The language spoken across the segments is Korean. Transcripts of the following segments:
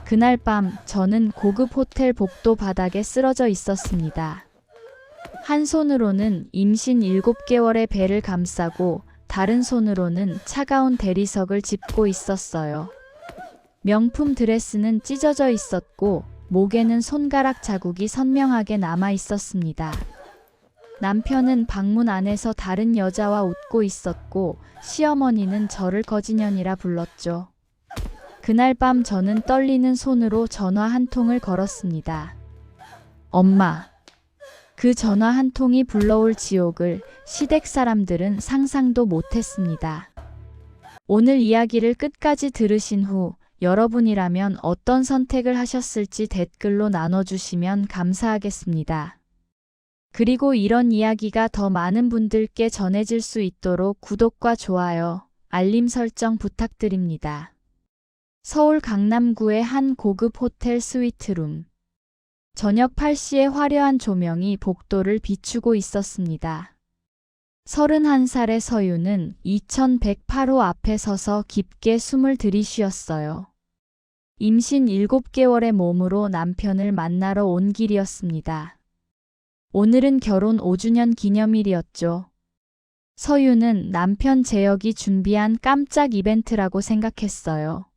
그날 밤 저는 고급 호텔 복도 바닥에 쓰러져 있었습니다. 한 손으로는 임신 7개월의 배를 감싸고 다른 손으로는 차가운 대리석을 짚고 있었어요. 명품 드레스는 찢어져 있었고 목에는 손가락 자국이 선명하게 남아 있었습니다. 남편은 방문 안에서 다른 여자와 웃고 있었고 시어머니는 저를 거지년이라 불렀죠. 그날 밤 저는 떨리는 손으로 전화 한 통을 걸었습니다. 엄마. 그 전화 한 통이 불러올 지옥을 시댁 사람들은 상상도 못했습니다. 오늘 이야기를 끝까지 들으신 후 여러분이라면 어떤 선택을 하셨을지 댓글로 나눠주시면 감사하겠습니다. 그리고 이런 이야기가 더 많은 분들께 전해질 수 있도록 구독과 좋아요, 알림 설정 부탁드립니다. 서울 강남구의 한 고급 호텔 스위트룸. 저녁 8시에 화려한 조명이 복도를 비추고 있었습니다. 31살의 서유는 2108호 앞에 서서 깊게 숨을 들이쉬었어요. 임신 7개월의 몸으로 남편을 만나러 온 길이었습니다. 오늘은 결혼 5주년 기념일이었죠. 서유는 남편 재혁이 준비한 깜짝 이벤트라고 생각했어요.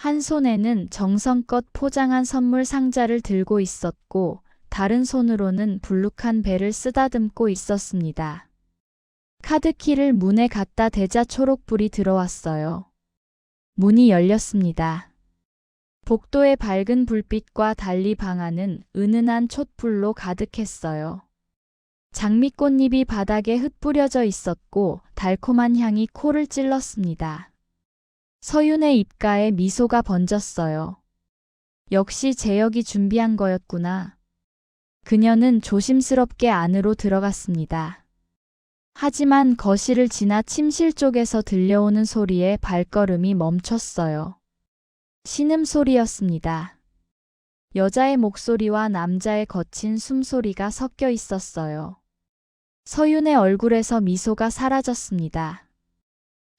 한 손에는 정성껏 포장한 선물 상자를 들고 있었고 다른 손으로는 불룩한 배를 쓰다듬고 있었습니다. 카드키를 문에 갖다 대자 초록불이 들어왔어요. 문이 열렸습니다. 복도의 밝은 불빛과 달리 방 안은 은은한 촛불로 가득했어요. 장미꽃잎이 바닥에 흩뿌려져 있었고 달콤한 향이 코를 찔렀습니다. 서윤의 입가에 미소가 번졌어요. 역시 재혁이 준비한 거였구나. 그녀는 조심스럽게 안으로 들어갔습니다. 하지만 거실을 지나 침실 쪽에서 들려오는 소리에 발걸음이 멈췄어요. 신음소리였습니다. 여자의 목소리와 남자의 거친 숨소리가 섞여 있었어요. 서윤의 얼굴에서 미소가 사라졌습니다.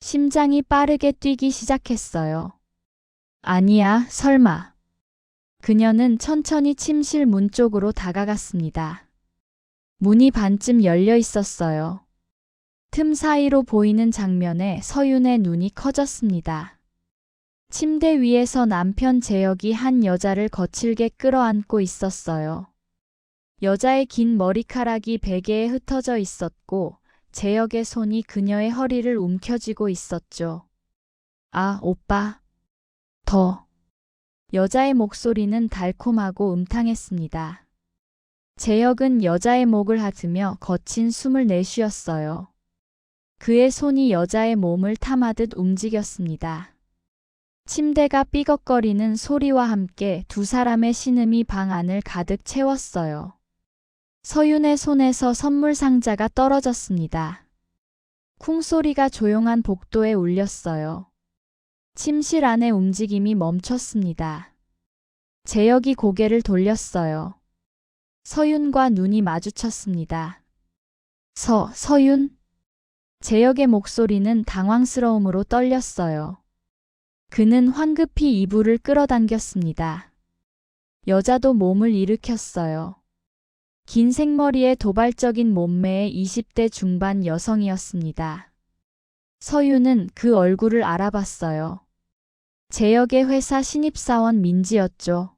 심장이 빠르게 뛰기 시작했어요. 아니야, 설마. 그녀는 천천히 침실 문 쪽으로 다가갔습니다. 문이 반쯤 열려 있었어요. 틈 사이로 보이는 장면에 서윤의 눈이 커졌습니다. 침대 위에서 남편 재혁이 한 여자를 거칠게 끌어안고 있었어요. 여자의 긴 머리카락이 베개에 흩어져 있었고 재혁의 손이 그녀의 허리를 움켜쥐고 있었죠. 아, 오빠. 더. 여자의 목소리는 달콤하고 음탕했습니다. 재혁은 여자의 목을 핫으며 거친 숨을 내쉬었어요. 그의 손이 여자의 몸을 탐하듯 움직였습니다. 침대가 삐걱거리는 소리와 함께 두 사람의 신음이 방 안을 가득 채웠어요. 서윤의 손에서 선물 상자가 떨어졌습니다. 쿵소리가 조용한 복도에 울렸어요. 침실 안의 움직임이 멈췄습니다. 재혁이 고개를 돌렸어요. 서윤과 눈이 마주쳤습니다. 서윤? 재혁의 목소리는 당황스러움으로 떨렸어요. 그는 황급히 이불을 끌어당겼습니다. 여자도 몸을 일으켰어요. 긴 생머리에 도발적인 몸매의 20대 중반 여성이었습니다. 서윤은 그 얼굴을 알아봤어요. 재혁의 회사 신입사원 민지였죠.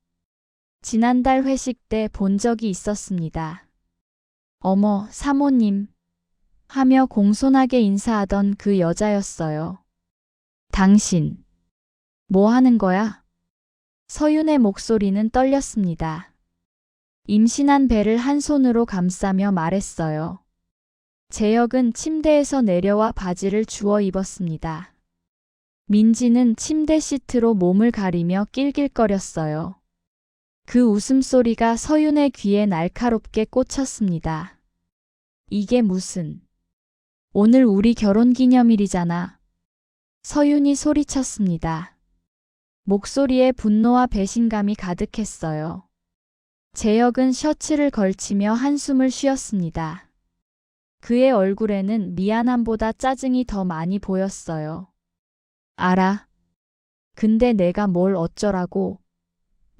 지난달 회식 때 본 적이 있었습니다. 어머, 사모님. 하며 공손하게 인사하던 그 여자였어요. 당신. 뭐 하는 거야? 서윤의 목소리는 떨렸습니다. 임신한 배를 한 손으로 감싸며 말했어요. 재혁은 침대에서 내려와 바지를 주워 입었습니다. 민지는 침대 시트로 몸을 가리며 낄낄거렸어요. 그 웃음소리가 서윤의 귀에 날카롭게 꽂혔습니다. 이게 무슨... 오늘 우리 결혼기념일이잖아. 서윤이 소리쳤습니다. 목소리에 분노와 배신감이 가득했어요. 재혁은 셔츠를 걸치며 한숨을 쉬었습니다. 그의 얼굴에는 미안함보다 짜증이 더 많이 보였어요. 알아. 근데 내가 뭘 어쩌라고.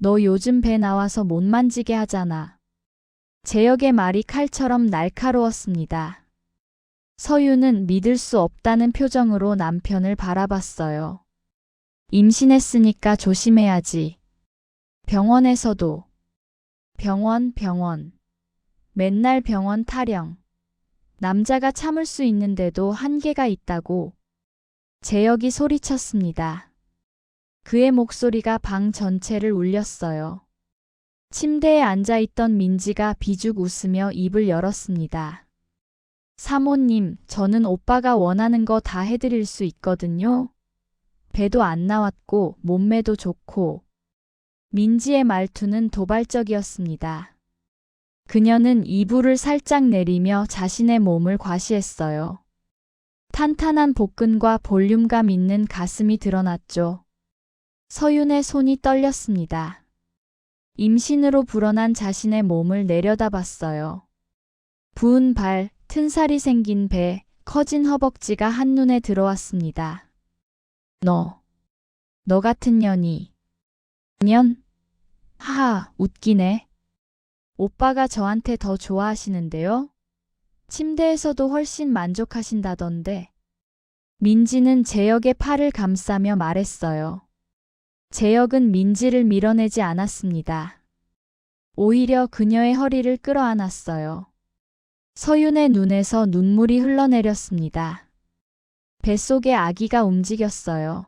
너 요즘 배 나와서 못 만지게 하잖아. 재혁의 말이 칼처럼 날카로웠습니다. 서유는 믿을 수 없다는 표정으로 남편을 바라봤어요. 임신했으니까 조심해야지. 병원에서도. 병원. 맨날 병원 타령. 남자가 참을 수 있는데도 한계가 있다고. 재혁이 소리쳤습니다. 그의 목소리가 방 전체를 울렸어요. 침대에 앉아있던 민지가 비죽 웃으며 입을 열었습니다. 사모님, 저는 오빠가 원하는 거 다 해드릴 수 있거든요. 배도 안 나왔고 몸매도 좋고. 민지의 말투는 도발적이었습니다. 그녀는 이불을 살짝 내리며 자신의 몸을 과시했어요. 탄탄한 복근과 볼륨감 있는 가슴이 드러났죠. 서윤의 손이 떨렸습니다. 임신으로 불어난 자신의 몸을 내려다봤어요. 부은 발, 튼살이 생긴 배, 커진 허벅지가 한눈에 들어왔습니다. 너 같은 년이. 년? 하하, 웃기네. 오빠가 저한테 더 좋아하시는데요? 침대에서도 훨씬 만족하신다던데. 민지는 재혁의 팔을 감싸며 말했어요. 재혁은 민지를 밀어내지 않았습니다. 오히려 그녀의 허리를 끌어안았어요. 서윤의 눈에서 눈물이 흘러내렸습니다. 뱃속에 아기가 움직였어요.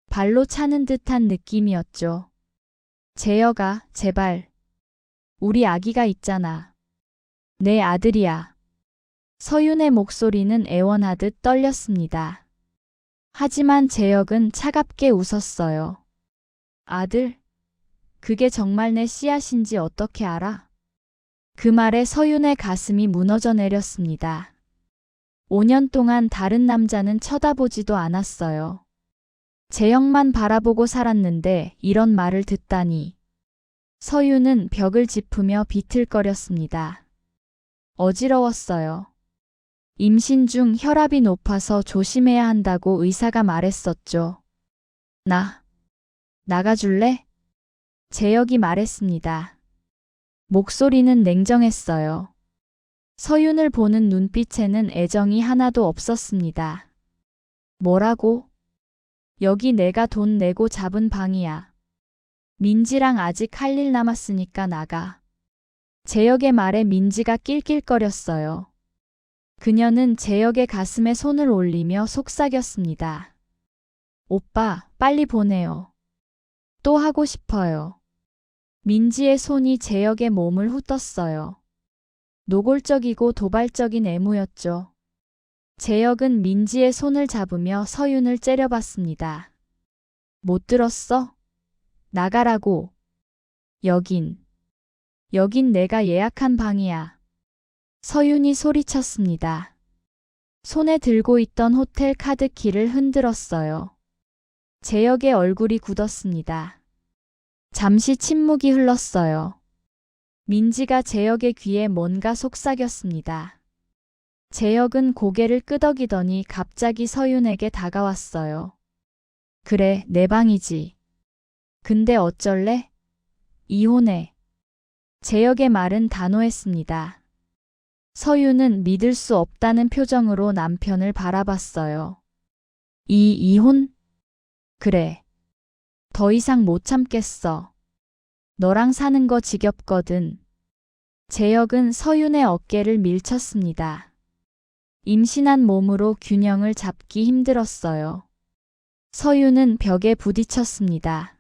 발로 차는 듯한 느낌이었죠. 재혁아, 제발. 우리 아기가 있잖아. 내 아들이야. 서윤의 목소리는 애원하듯 떨렸습니다. 하지만 재혁은 차갑게 웃었어요. 아들? 그게 정말 내 씨앗인지 어떻게 알아? 그 말에 서윤의 가슴이 무너져 내렸습니다. 5년 동안 다른 남자는 쳐다보지도 않았어요. 재혁만 바라보고 살았는데 이런 말을 듣다니. 서윤은 벽을 짚으며 비틀거렸습니다. 어지러웠어요. 임신 중 혈압이 높아서 조심해야 한다고 의사가 말했었죠. 나가줄래? 재혁이 말했습니다. 목소리는 냉정했어요. 서윤을 보는 눈빛에는 애정이 하나도 없었습니다. 뭐라고? 여기 내가 돈 내고 잡은 방이야. 민지랑 아직 할 일 남았으니까 나가. 재혁의 말에 민지가 낄낄거렸어요. 그녀는 재혁의 가슴에 손을 올리며 속삭였습니다. 오빠, 빨리 보내요. 또 하고 싶어요. 민지의 손이 재혁의 몸을 훑었어요. 노골적이고 도발적인 애무였죠. 재혁은 민지의 손을 잡으며 서윤을 째려봤습니다. 못 들었어? 나가라고. 여긴 내가 예약한 방이야. 서윤이 소리쳤습니다. 손에 들고 있던 호텔 카드키를 흔들었어요. 재혁의 얼굴이 굳었습니다. 잠시 침묵이 흘렀어요. 민지가 재혁의 귀에 뭔가 속삭였습니다. 재혁은 고개를 끄덕이더니 갑자기 서윤에게 다가왔어요. 그래, 내 방이지. 근데 어쩔래? 이혼해. 재혁의 말은 단호했습니다. 서윤은 믿을 수 없다는 표정으로 남편을 바라봤어요. 이혼? 그래. 더 이상 못 참겠어. 너랑 사는 거 지겹거든. 재혁은 서윤의 어깨를 밀쳤습니다. 임신한 몸으로 균형을 잡기 힘들었어요. 서윤은 벽에 부딪혔습니다.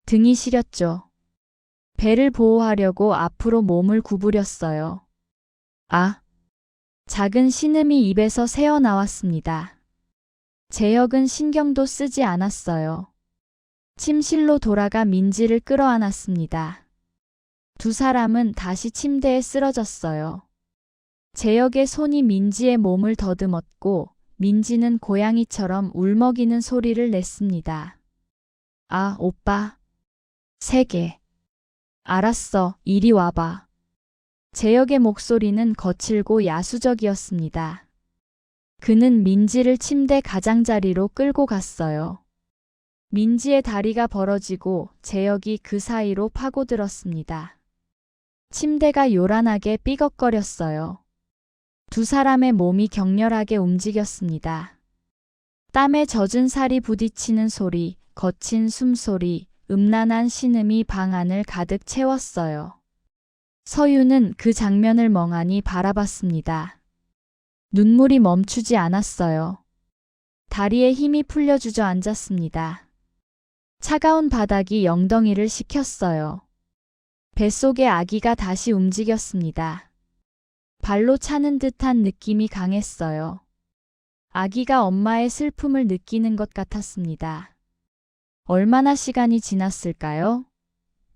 등이 시렸죠. 배를 보호하려고 앞으로 몸을 구부렸어요. 작은 신음이 입에서 새어나왔습니다. 재혁은 신경도 쓰지 않았어요. 침실로 돌아가 민지를 끌어안았습니다. 두 사람은 다시 침대에 쓰러졌어요. 재혁의 손이 민지의 몸을 더듬었고 민지는 고양이처럼 울먹이는 소리를 냈습니다. 오빠. 3개. 알았어, 이리 와봐. 재혁의 목소리는 거칠고 야수적이었습니다. 그는 민지를 침대 가장자리로 끌고 갔어요. 민지의 다리가 벌어지고 재혁이 그 사이로 파고들었습니다. 침대가 요란하게 삐걱거렸어요. 두 사람의 몸이 격렬하게 움직였습니다. 땀에 젖은 살이 부딪히는 소리, 거친 숨소리, 음란한 신음이 방 안을 가득 채웠어요. 서유는 그 장면을 멍하니 바라봤습니다. 눈물이 멈추지 않았어요. 다리에 힘이 풀려 주저앉았습니다. 차가운 바닥이 영덩이를 식혔어요. 뱃속의 아기가 다시 움직였습니다. 발로 차는 듯한 느낌이 강했어요. 아기가 엄마의 슬픔을 느끼는 것 같았습니다. 얼마나 시간이 지났을까요?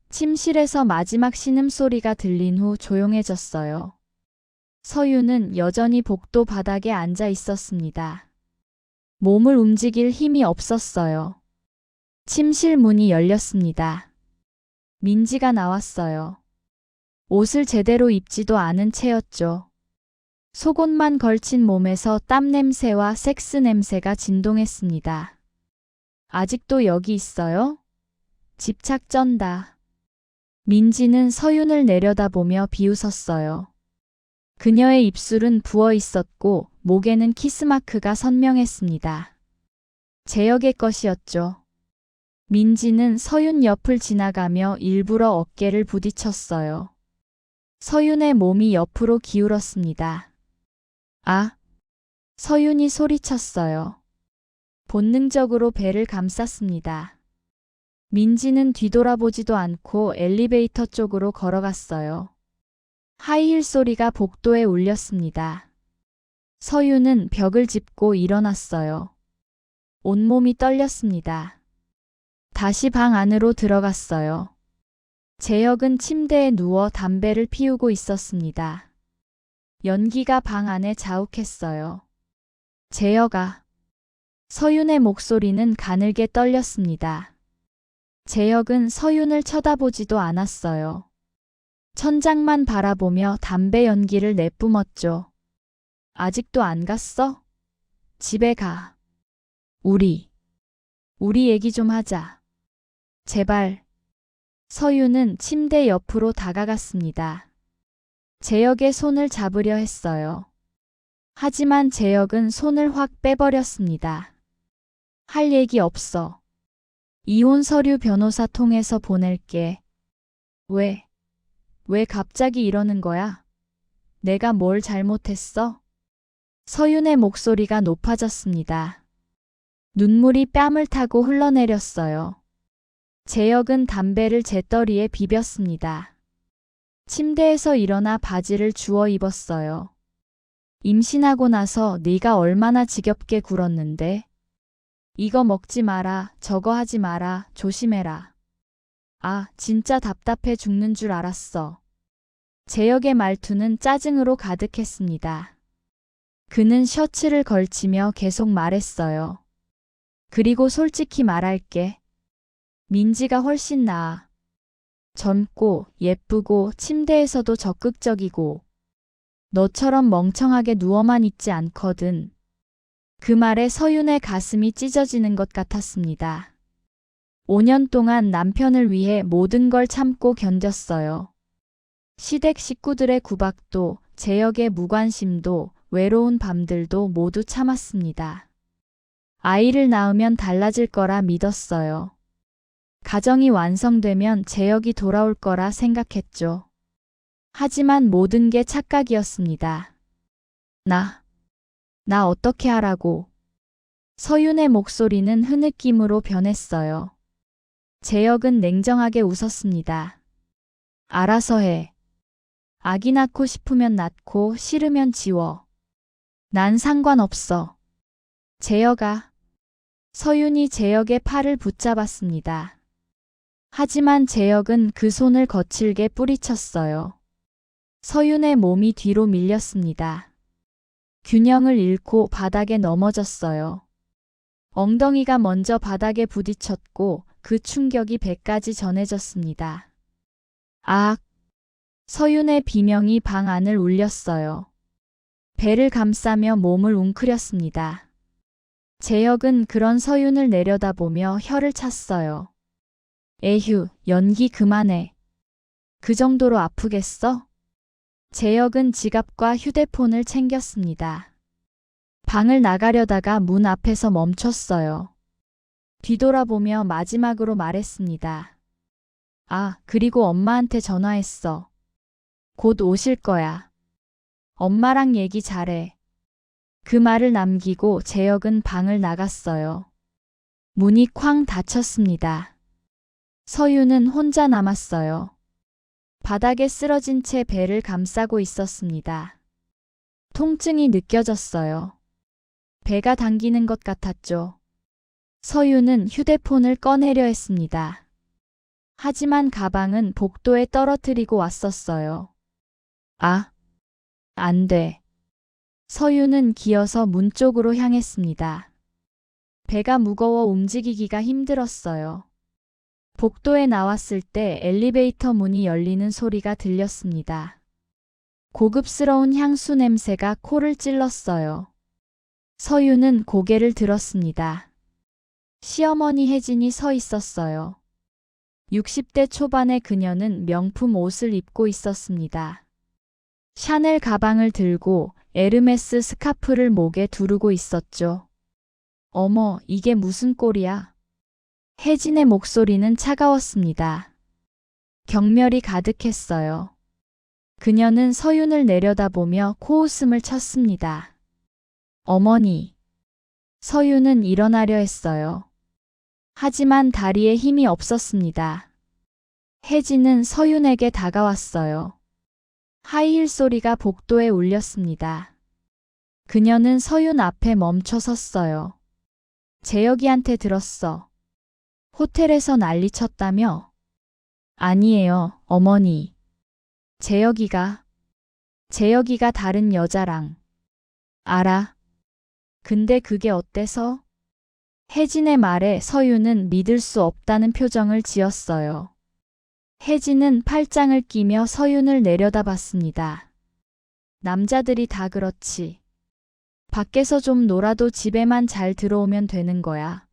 침실에서 마지막 신음소리가 들린 후 조용해졌어요. 서유는 여전히 복도 바닥에 앉아 있었습니다. 몸을 움직일 힘이 없었어요. 침실 문이 열렸습니다. 민지가 나왔어요. 옷을 제대로 입지도 않은 채였죠. 속옷만 걸친 몸에서 땀 냄새와 섹스 냄새가 진동했습니다. 아직도 여기 있어요? 집착 쩐다. 민지는 서윤을 내려다보며 비웃었어요. 그녀의 입술은 부어 있었고 목에는 키스마크가 선명했습니다. 재혁의 것이었죠. 민지는 서윤 옆을 지나가며 일부러 어깨를 부딪혔어요. 서윤의 몸이 옆으로 기울었습니다. 아! 서윤이 소리쳤어요. 본능적으로 배를 감쌌습니다. 민지는 뒤돌아보지도 않고 엘리베이터 쪽으로 걸어갔어요. 하이힐 소리가 복도에 울렸습니다. 서윤은 벽을 짚고 일어났어요. 온몸이 떨렸습니다. 다시 방 안으로 들어갔어요. 재혁은 침대에 누워 담배를 피우고 있었습니다. 연기가 방 안에 자욱했어요. 재혁아. 서윤의 목소리는 가늘게 떨렸습니다. 재혁은 서윤을 쳐다보지도 않았어요. 천장만 바라보며 담배 연기를 내뿜었죠. 아직도 안 갔어? 집에 가. 우리 얘기 좀 하자. 제발. 서윤은 침대 옆으로 다가갔습니다. 재혁의 손을 잡으려 했어요. 하지만 재혁은 손을 확 빼버렸습니다. 할 얘기 없어. 이혼 서류 변호사 통해서 보낼게. 왜 갑자기 이러는 거야? 내가 뭘 잘못했어? 서윤의 목소리가 높아졌습니다. 눈물이 뺨을 타고 흘러내렸어요. 재혁은 담배를 재떨이에 비볐습니다. 침대에서 일어나 바지를 주워 입었어요. 임신하고 나서 네가 얼마나 지겹게 굴었는데. 이거 먹지 마라, 저거 하지 마라, 조심해라. 아, 진짜 답답해 죽는 줄 알았어. 재혁의 말투는 짜증으로 가득했습니다. 그는 셔츠를 걸치며 계속 말했어요. 그리고 솔직히 말할게. 민지가 훨씬 나아. 젊고 예쁘고 침대에서도 적극적이고 너처럼 멍청하게 누워만 있지 않거든. 그 말에 서윤의 가슴이 찢어지는 것 같았습니다. 5년 동안 남편을 위해 모든 걸 참고 견뎠어요. 시댁 식구들의 구박도, 재혁의 무관심도, 외로운 밤들도 모두 참았습니다. 아이를 낳으면 달라질 거라 믿었어요. 가정이 완성되면 재혁이 돌아올 거라 생각했죠. 하지만 모든 게 착각이었습니다. 나 어떻게 하라고. 서윤의 목소리는 흐느낌으로 변했어요. 재혁은 냉정하게 웃었습니다. 알아서 해. 아기 낳고 싶으면 낳고 싫으면 지워. 난 상관없어. 재혁아. 서윤이 재혁의 팔을 붙잡았습니다. 하지만 재혁은 그 손을 거칠게 뿌리쳤어요. 서윤의 몸이 뒤로 밀렸습니다. 균형을 잃고 바닥에 넘어졌어요. 엉덩이가 먼저 바닥에 부딪혔고 그 충격이 배까지 전해졌습니다. 악! 서윤의 비명이 방 안을 울렸어요. 배를 감싸며 몸을 웅크렸습니다. 재혁은 그런 서윤을 내려다보며 혀를 찼어요. 에휴, 연기 그만해. 그 정도로 아프겠어? 재혁은 지갑과 휴대폰을 챙겼습니다. 방을 나가려다가 문 앞에서 멈췄어요. 뒤돌아보며 마지막으로 말했습니다. 아, 그리고 엄마한테 전화했어. 곧 오실 거야. 엄마랑 얘기 잘해. 그 말을 남기고 재혁은 방을 나갔어요. 문이 쾅 닫혔습니다. 서윤은 혼자 남았어요. 바닥에 쓰러진 채 배를 감싸고 있었습니다. 통증이 느껴졌어요. 배가 당기는 것 같았죠. 서윤은 휴대폰을 꺼내려 했습니다. 하지만 가방은 복도에 떨어뜨리고 왔었어요. 아, 안 돼. 서윤은 기어서 문 쪽으로 향했습니다. 배가 무거워 움직이기가 힘들었어요. 복도에 나왔을 때 엘리베이터 문이 열리는 소리가 들렸습니다. 고급스러운 향수 냄새가 코를 찔렀어요. 서윤은 고개를 들었습니다. 시어머니 혜진이 서 있었어요. 60대 초반의 그녀는 명품 옷을 입고 있었습니다. 샤넬 가방을 들고 에르메스 스카프를 목에 두르고 있었죠. 어머, 이게 무슨 꼴이야? 혜진의 목소리는 차가웠습니다. 경멸이 가득했어요. 그녀는 서윤을 내려다보며 코웃음을 쳤습니다. 어머니. 서윤은 일어나려 했어요. 하지만 다리에 힘이 없었습니다. 혜진은 서윤에게 다가왔어요. 하이힐 소리가 복도에 울렸습니다. 그녀는 서윤 앞에 멈춰 섰어요. 재혁이한테 들었어. 호텔에서 난리쳤다며? 아니에요, 어머니. 재혁이가 다른 여자랑. 알아. 근데 그게 어때서? 혜진의 말에 서윤은 믿을 수 없다는 표정을 지었어요. 혜진은 팔짱을 끼며 서윤을 내려다봤습니다. 남자들이 다 그렇지. 밖에서 좀 놀아도 집에만 잘 들어오면 되는 거야.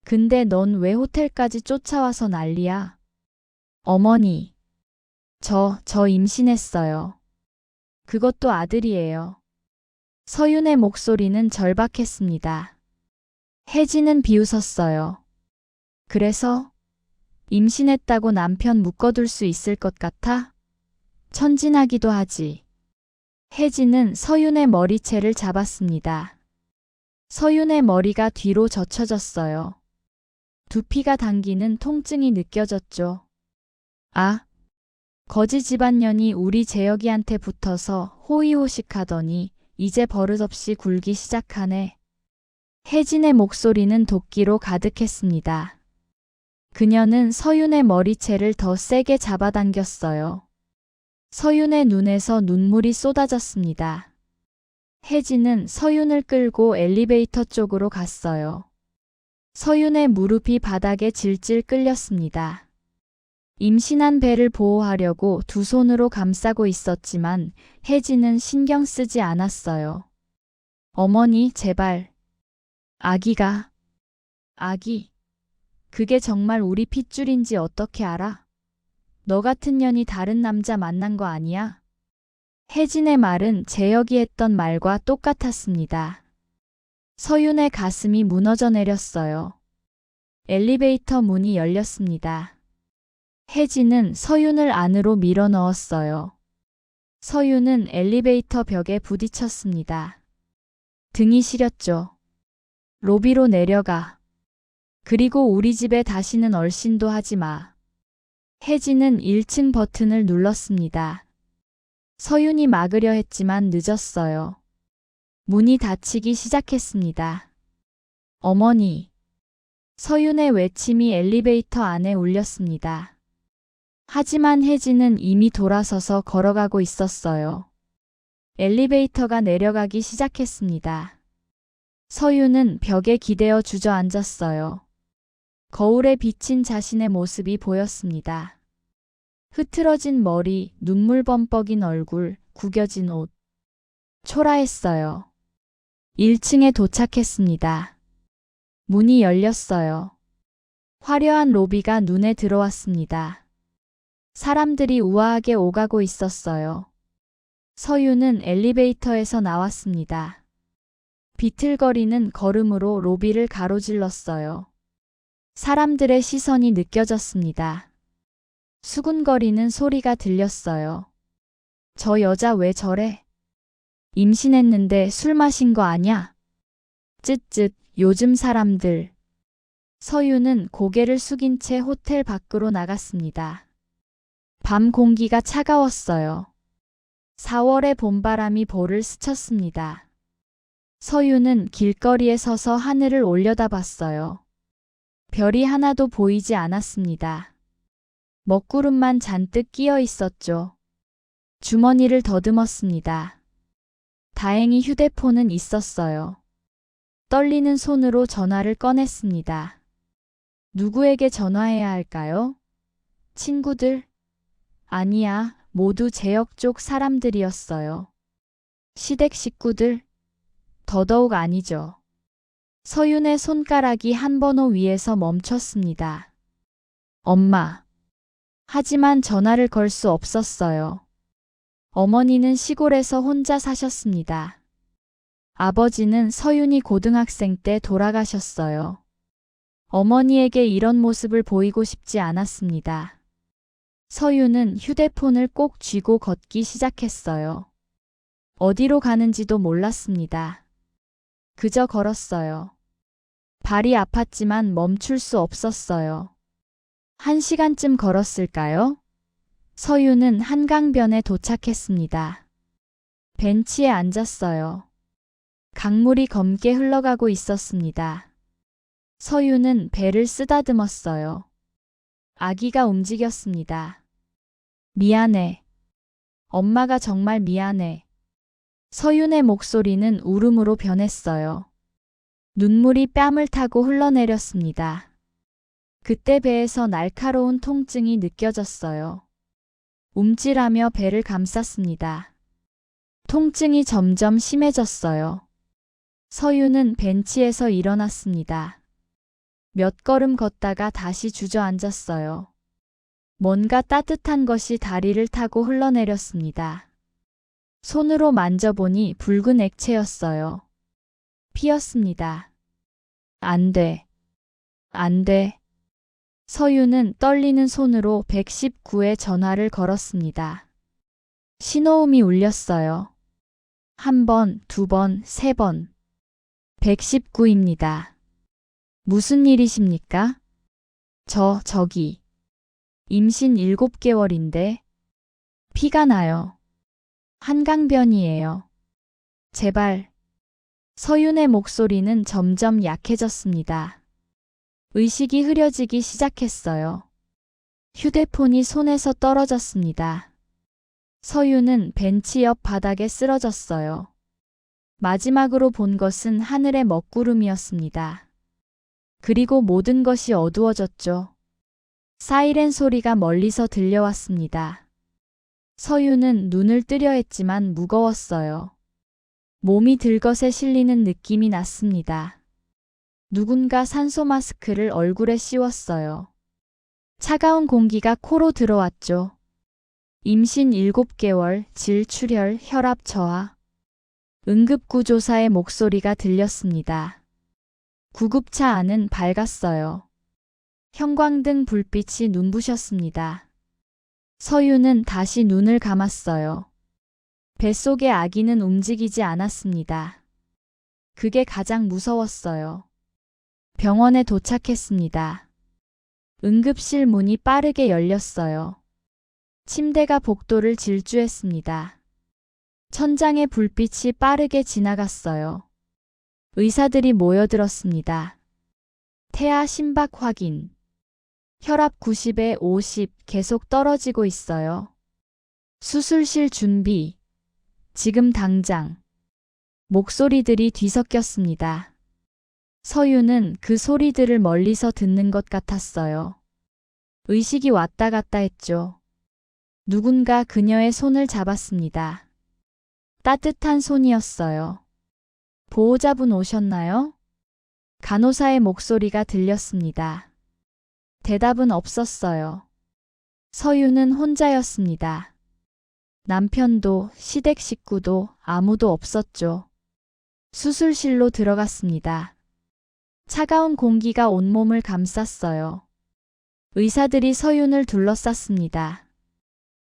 근데 넌 왜 호텔까지 쫓아와서 난리야? 어머니. 저 임신했어요. 그것도 아들이에요. 서윤의 목소리는 절박했습니다. 혜진은 비웃었어요. 그래서? 임신했다고 남편 묶어둘 수 있을 것 같아? 천진하기도 하지. 혜진은 서윤의 머리채를 잡았습니다. 서윤의 머리가 뒤로 젖혀졌어요. 두피가 당기는 통증이 느껴졌죠. 아, 거지 집안년이 우리 재혁이한테 붙어서 호의호식하더니 이제 버릇없이 굴기 시작하네. 혜진의 목소리는 도끼로 가득했습니다. 그녀는 서윤의 머리채를 더 세게 잡아당겼어요. 서윤의 눈에서 눈물이 쏟아졌습니다. 혜진은 서윤을 끌고 엘리베이터 쪽으로 갔어요. 서윤의 무릎이 바닥에 질질 끌렸습니다. 임신한 배를 보호하려고 두 손으로 감싸고 있었지만 혜진은 신경 쓰지 않았어요. 어머니, 제발. 아기. 그게 정말 우리 핏줄인지 어떻게 알아? 너 같은 년이 다른 남자 만난 거 아니야? 혜진의 말은 재혁이 했던 말과 똑같았습니다. 서윤의 가슴이 무너져 내렸어요. 엘리베이터 문이 열렸습니다. 혜진은 서윤을 안으로 밀어 넣었어요. 서윤은 엘리베이터 벽에 부딪혔습니다. 등이 시렸죠. 로비로 내려가. 그리고 우리 집에 다시는 얼씬도 하지 마. 혜진은 1층 버튼을 눌렀습니다. 서윤이 막으려 했지만 늦었어요. 문이 닫히기 시작했습니다. 어머니. 서윤의 외침이 엘리베이터 안에 울렸습니다. 하지만 혜진은 이미 돌아서서 걸어가고 있었어요. 엘리베이터가 내려가기 시작했습니다. 서윤은 벽에 기대어 주저앉았어요. 거울에 비친 자신의 모습이 보였습니다. 흐트러진 머리, 눈물 범벅인 얼굴, 구겨진 옷. 초라했어요. 1층에 도착했습니다. 문이 열렸어요. 화려한 로비가 눈에 들어왔습니다. 사람들이 우아하게 오가고 있었어요. 서유는 엘리베이터에서 나왔습니다. 비틀거리는 걸음으로 로비를 가로질렀어요. 사람들의 시선이 느껴졌습니다. 수군거리는 소리가 들렸어요. 저 여자 왜 저래? 임신했는데 술 마신 거 아냐? 쯧쯧, 요즘 사람들. 서유는 고개를 숙인 채 호텔 밖으로 나갔습니다. 밤 공기가 차가웠어요. 4월의 봄바람이 볼을 스쳤습니다. 서유는 길거리에 서서 하늘을 올려다봤어요. 별이 하나도 보이지 않았습니다. 먹구름만 잔뜩 끼어 있었죠. 주머니를 더듬었습니다. 다행히 휴대폰은 있었어요. 떨리는 손으로 전화를 꺼냈습니다. 누구에게 전화해야 할까요? 친구들? 아니야, 모두 제역 쪽 사람들이었어요. 시댁 식구들? 더더욱 아니죠. 서윤의 손가락이 한 번호 위에서 멈췄습니다. 엄마. 하지만 전화를 걸 수 없었어요. 어머니는 시골에서 혼자 사셨습니다. 아버지는 서윤이 고등학생 때 돌아가셨어요. 어머니에게 이런 모습을 보이고 싶지 않았습니다. 서윤은 휴대폰을 꼭 쥐고 걷기 시작했어요. 어디로 가는지도 몰랐습니다. 그저 걸었어요. 발이 아팠지만 멈출 수 없었어요. 1시간쯤 걸었을까요? 서윤은 한강변에 도착했습니다. 벤치에 앉았어요. 강물이 검게 흘러가고 있었습니다. 서윤은 배를 쓰다듬었어요. 아기가 움직였습니다. 미안해. 엄마가 정말 미안해. 서윤의 목소리는 울음으로 변했어요. 눈물이 뺨을 타고 흘러내렸습니다. 그때 배에서 날카로운 통증이 느껴졌어요. 움찔하며 배를 감쌌습니다. 통증이 점점 심해졌어요. 서윤은 벤치에서 일어났습니다. 몇 걸음 걷다가 다시 주저앉았어요. 뭔가 따뜻한 것이 다리를 타고 흘러내렸습니다. 손으로 만져보니 붉은 액체였어요. 피였습니다. 안 돼. 안 돼. 서윤은 떨리는 손으로 119에 전화를 걸었습니다. 신호음이 울렸어요. 1번, 2번, 3번. 119입니다. 무슨 일이십니까? 저기. 임신 7개월인데. 피가 나요. 한강변이에요. 제발. 서윤의 목소리는 점점 약해졌습니다. 의식이 흐려지기 시작했어요. 휴대폰이 손에서 떨어졌습니다. 서윤은 벤치 옆 바닥에 쓰러졌어요. 마지막으로 본 것은 하늘의 먹구름이었습니다. 그리고 모든 것이 어두워졌죠. 사이렌 소리가 멀리서 들려왔습니다. 서윤은 눈을 뜨려 했지만 무거웠어요. 몸이 들것에 실리는 느낌이 났습니다. 누군가 산소 마스크를 얼굴에 씌웠어요. 차가운 공기가 코로 들어왔죠. 임신 7개월, 질출혈, 혈압 저하. 응급구조사의 목소리가 들렸습니다. 구급차 안은 밝았어요. 형광등 불빛이 눈부셨습니다. 서윤은 다시 눈을 감았어요. 뱃속의 아기는 움직이지 않았습니다. 그게 가장 무서웠어요. 병원에 도착했습니다. 응급실 문이 빠르게 열렸어요. 침대가 복도를 질주했습니다. 천장의 불빛이 빠르게 지나갔어요. 의사들이 모여들었습니다. 태아 심박 확인. 혈압 90에 50 계속 떨어지고 있어요. 수술실 준비. 지금 당장. 목소리들이 뒤섞였습니다. 서윤은 그 소리들을 멀리서 듣는 것 같았어요. 의식이 왔다 갔다 했죠. 누군가 그녀의 손을 잡았습니다. 따뜻한 손이었어요. 보호자분 오셨나요? 간호사의 목소리가 들렸습니다. 대답은 없었어요. 서유는 혼자였습니다. 남편도 시댁 식구도 아무도 없었죠. 수술실로 들어갔습니다. 차가운 공기가 온몸을 감쌌어요. 의사들이 서윤을 둘러쌌습니다.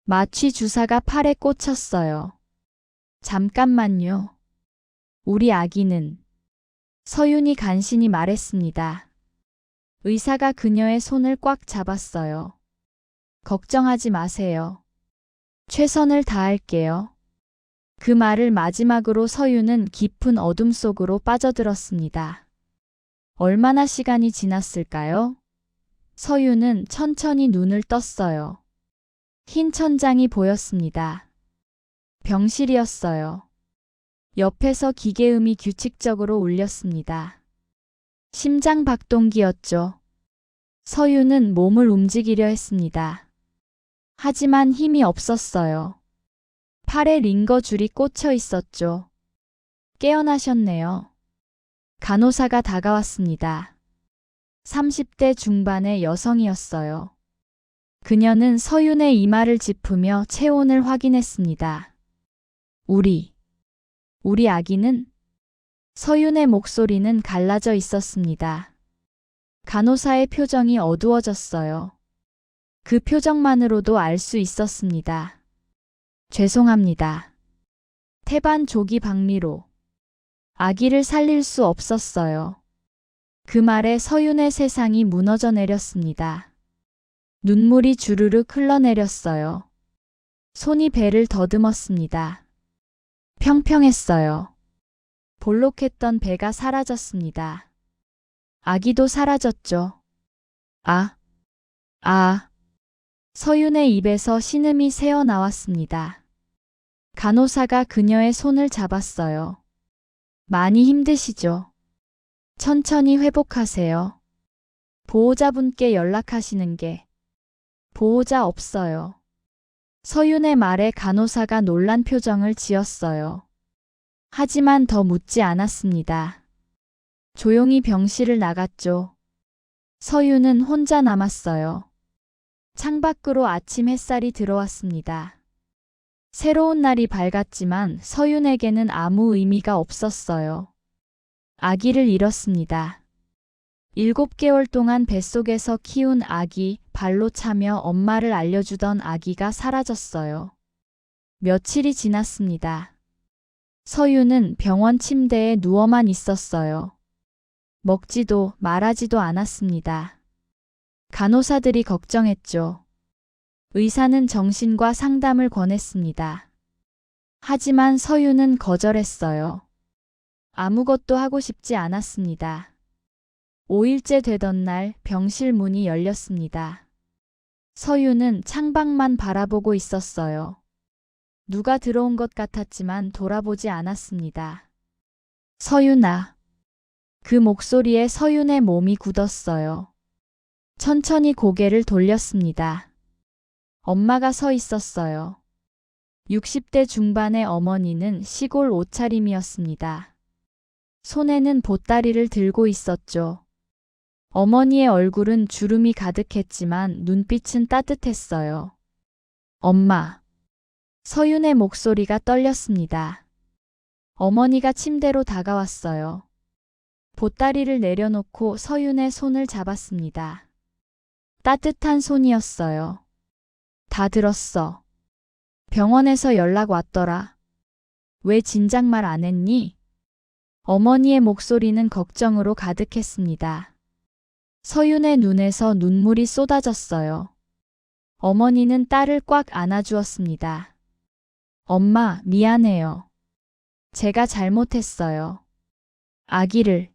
마취 주사가 팔에 꽂혔어요. 잠깐만요. 우리 아기는. 서윤이 간신히 말했습니다. 의사가 그녀의 손을 꽉 잡았어요. 걱정하지 마세요. 최선을 다할게요. 그 말을 마지막으로 서윤은 깊은 어둠 속으로 빠져들었습니다. 얼마나 시간이 지났을까요? 서윤은 천천히 눈을 떴어요. 흰 천장이 보였습니다. 병실이었어요. 옆에서 기계음이 규칙적으로 울렸습니다. 심장 박동기였죠. 서윤은 몸을 움직이려 했습니다. 하지만 힘이 없었어요. 팔에 링거 줄이 꽂혀 있었죠. 깨어나셨네요. 간호사가 다가왔습니다. 30대 중반의 여성이었어요. 그녀는 서윤의 이마를 짚으며 체온을 확인했습니다. 우리 아기는? 서윤의 목소리는 갈라져 있었습니다. 간호사의 표정이 어두워졌어요. 그 표정만으로도 알 수 있었습니다. 죄송합니다. 태반 조기 박리로. 아기를 살릴 수 없었어요. 그 말에 서윤의 세상이 무너져 내렸습니다. 눈물이 주르륵 흘러내렸어요. 손이 배를 더듬었습니다. 평평했어요. 볼록했던 배가 사라졌습니다. 아기도 사라졌죠. 서윤의 입에서 신음이 새어 나왔습니다. 간호사가 그녀의 손을 잡았어요. 많이 힘드시죠? 천천히 회복하세요. 보호자분께 연락하시는 게. 보호자 없어요. 서윤의 말에 간호사가 놀란 표정을 지었어요. 하지만 더 묻지 않았습니다. 조용히 병실을 나갔죠. 서윤은 혼자 남았어요. 창밖으로 아침 햇살이 들어왔습니다. 새로운 날이 밝았지만 서윤에게는 아무 의미가 없었어요. 아기를 잃었습니다. 7개월 동안 뱃속에서 키운 아기, 발로 차며 엄마를 알려주던 아기가 사라졌어요. 며칠이 지났습니다. 서윤은 병원 침대에 누워만 있었어요. 먹지도 말하지도 않았습니다. 간호사들이 걱정했죠. 의사는 정신과 상담을 권했습니다. 하지만 서윤은 거절했어요. 아무것도 하고 싶지 않았습니다. 5일째 되던 날 병실 문이 열렸습니다. 서윤은 창밖만 바라보고 있었어요. 누가 들어온 것 같았지만 돌아보지 않았습니다. 서윤아. 그 목소리에 서윤의 몸이 굳었어요. 천천히 고개를 돌렸습니다. 엄마가 서 있었어요. 60대 중반의 어머니는 시골 옷차림이었습니다. 손에는 보따리를 들고 있었죠. 어머니의 얼굴은 주름이 가득했지만 눈빛은 따뜻했어요. 엄마. 서윤의 목소리가 떨렸습니다. 어머니가 침대로 다가왔어요. 보따리를 내려놓고 서윤의 손을 잡았습니다. 따뜻한 손이었어요. 다 들었어. 병원에서 연락 왔더라. 왜 진작 말 안 했니? 어머니의 목소리는 걱정으로 가득했습니다. 서윤의 눈에서 눈물이 쏟아졌어요. 어머니는 딸을 꽉 안아주었습니다. 엄마, 미안해요. 제가 잘못했어요. 아기를.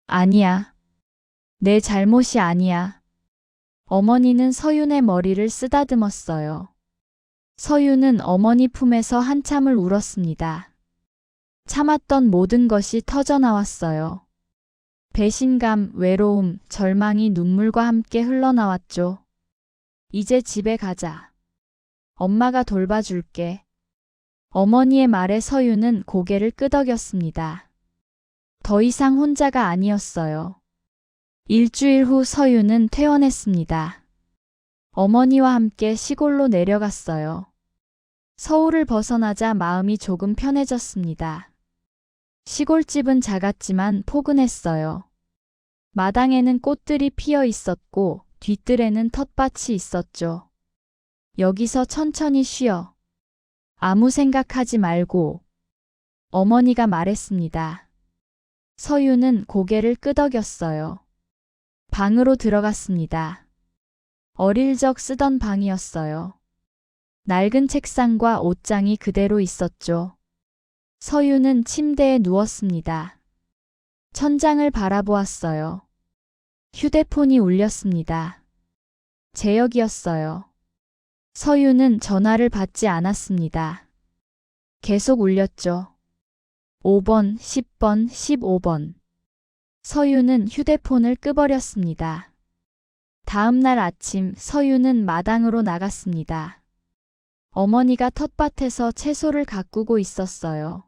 아니야. 내 잘못이 아니야. 어머니는 서윤의 머리를 쓰다듬었어요. 서윤은 어머니 품에서 한참을 울었습니다. 참았던 모든 것이 터져나왔어요. 배신감, 외로움, 절망이 눈물과 함께 흘러나왔죠. 이제 집에 가자. 엄마가 돌봐줄게. 어머니의 말에 서윤은 고개를 끄덕였습니다. 더 이상 혼자가 아니었어요. 일주일 후 서유는 퇴원했습니다. 어머니와 함께 시골로 내려갔어요. 서울을 벗어나자 마음이 조금 편해졌습니다. 시골집은 작았지만 포근했어요. 마당에는 꽃들이 피어 있었고 뒤뜰에는 텃밭이 있었죠. 여기서 천천히 쉬어. 아무 생각하지 말고. 어머니가 말했습니다. 서유는 고개를 끄덕였어요. 방으로 들어갔습니다. 어릴 적 쓰던 방이었어요. 낡은 책상과 옷장이 그대로 있었죠. 서유는 침대에 누웠습니다. 천장을 바라보았어요. 휴대폰이 울렸습니다. 재혁이었어요. 서유는 전화를 받지 않았습니다. 계속 울렸죠. 5번, 10번, 15번. 서유는 휴대폰을 끄버렸습니다. 다음 날 아침 서유는 마당으로 나갔습니다. 어머니가 텃밭에서 채소를 가꾸고 있었어요.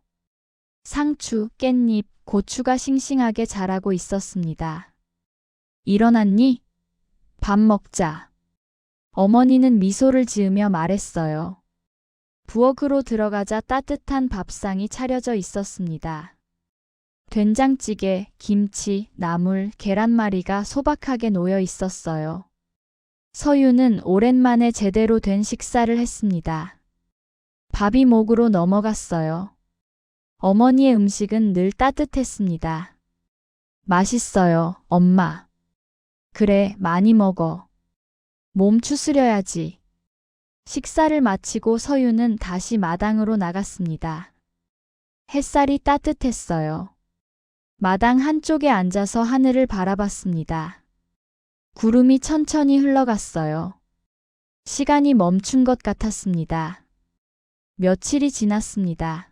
상추, 깻잎, 고추가 싱싱하게 자라고 있었습니다. 일어났니? 밥 먹자. 어머니는 미소를 지으며 말했어요. 부엌으로 들어가자 따뜻한 밥상이 차려져 있었습니다. 된장찌개, 김치, 나물, 계란말이가 소박하게 놓여 있었어요. 서유는 오랜만에 제대로 된 식사를 했습니다. 밥이 목으로 넘어갔어요. 어머니의 음식은 늘 따뜻했습니다. 맛있어요, 엄마. 그래, 많이 먹어. 몸 추스려야지. 식사를 마치고 서유는 다시 마당으로 나갔습니다. 햇살이 따뜻했어요. 마당 한쪽에 앉아서 하늘을 바라봤습니다. 구름이 천천히 흘러갔어요. 시간이 멈춘 것 같았습니다. 며칠이 지났습니다.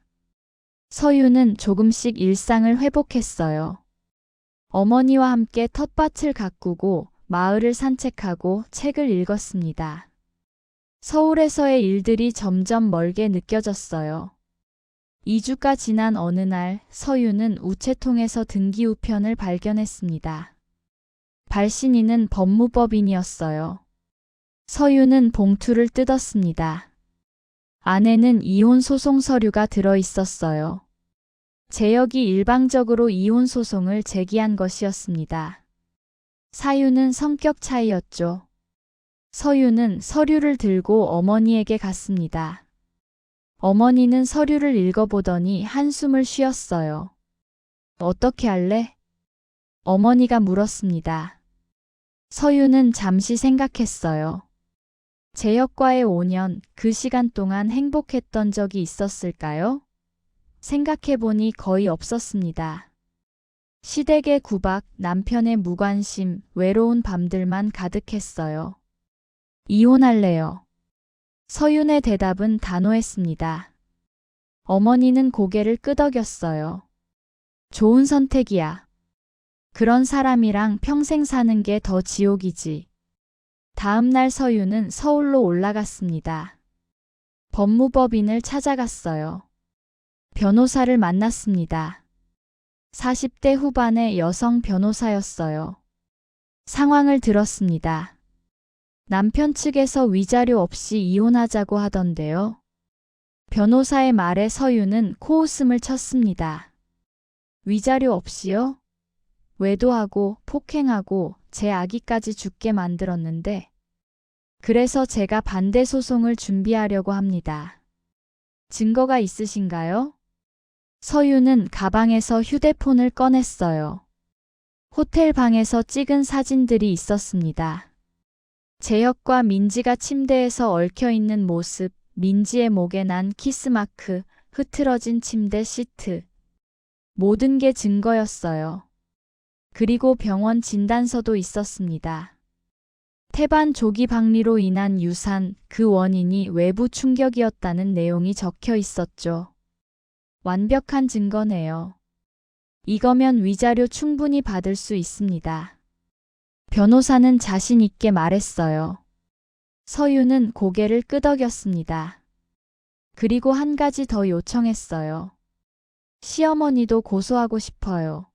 서유는 조금씩 일상을 회복했어요. 어머니와 함께 텃밭을 가꾸고 마을을 산책하고 책을 읽었습니다. 서울에서의 일들이 점점 멀게 느껴졌어요. 2주가 지난 어느 날 서유는 우체통에서 등기우편을 발견했습니다. 발신인은 법무법인이었어요. 서유는 봉투를 뜯었습니다. 안에는 이혼 소송 서류가 들어 있었어요. 재혁이 일방적으로 이혼 소송을 제기한 것이었습니다. 사유는 성격 차이였죠. 서유는 서류를 들고 어머니에게 갔습니다. 어머니는 서류를 읽어보더니 한숨을 쉬었어요. 어떻게 할래? 어머니가 물었습니다. 서유는 잠시 생각했어요. 재혁과의 5년, 그 시간 동안 행복했던 적이 있었을까요? 생각해보니 거의 없었습니다. 시댁의 구박, 남편의 무관심, 외로운 밤들만 가득했어요. 이혼할래요. 서윤의 대답은 단호했습니다. 어머니는 고개를 끄덕였어요. 좋은 선택이야. 그런 사람이랑 평생 사는 게 더 지옥이지. 다음 날 서유는 서울로 올라갔습니다. 법무법인을 찾아갔어요. 변호사를 만났습니다. 40대 후반의 여성 변호사였어요. 상황을 들었습니다. 남편 측에서 위자료 없이 이혼하자고 하던데요. 변호사의 말에 서유는 코웃음을 쳤습니다. 위자료 없이요? 외도하고 폭행하고 제 아기까지 죽게 만들었는데 그래서 제가 반대 소송을 준비하려고 합니다. 증거가 있으신가요? 서유는 가방에서 휴대폰을 꺼냈어요. 호텔 방에서 찍은 사진들이 있었습니다. 재혁과 민지가 침대에서 얽혀있는 모습, 민지의 목에 난 키스마크, 흐트러진 침대 시트. 모든 게 증거였어요. 그리고 병원 진단서도 있었습니다. 태반 조기 박리로 인한 유산, 그 원인이 외부 충격이었다는 내용이 적혀 있었죠. 완벽한 증거네요. 이거면 위자료 충분히 받을 수 있습니다. 변호사는 자신 있게 말했어요. 서유는 고개를 끄덕였습니다. 그리고 한 가지 더 요청했어요. 시어머니도 고소하고 싶어요.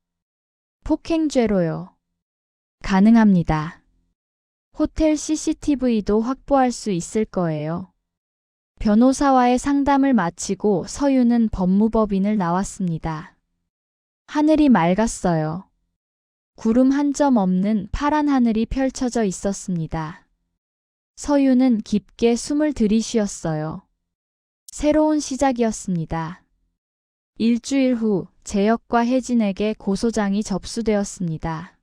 폭행죄로요. 가능합니다. 호텔 CCTV도 확보할 수 있을 거예요. 변호사와의 상담을 마치고 서유는 법무법인을 나왔습니다. 하늘이 맑았어요. 구름 한 점 없는 파란 하늘이 펼쳐져 있었습니다. 서유는 깊게 숨을 들이쉬었어요. 새로운 시작이었습니다. 일주일 후 재혁과 혜진에게 고소장이 접수되었습니다.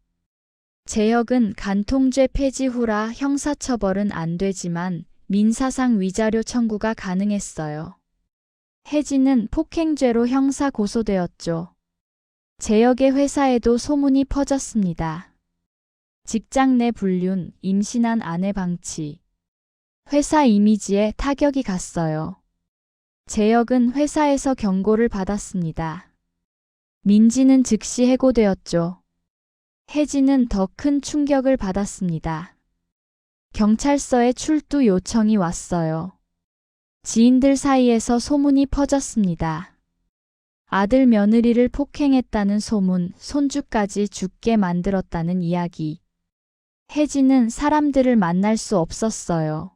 재혁은 간통죄 폐지 후라 형사처벌은 안 되지만 민사상 위자료 청구가 가능했어요. 혜진은 폭행죄로 형사 고소되었죠. 재혁의 회사에도 소문이 퍼졌습니다. 직장 내 불륜, 임신한 아내 방치. 회사 이미지에 타격이 갔어요. 재혁은 회사에서 경고를 받았습니다. 민지는 즉시 해고되었죠. 혜진은 더 큰 충격을 받았습니다. 경찰서에 출두 요청이 왔어요. 지인들 사이에서 소문이 퍼졌습니다. 아들 며느리를 폭행했다는 소문, 손주까지 죽게 만들었다는 이야기. 혜진은 사람들을 만날 수 없었어요.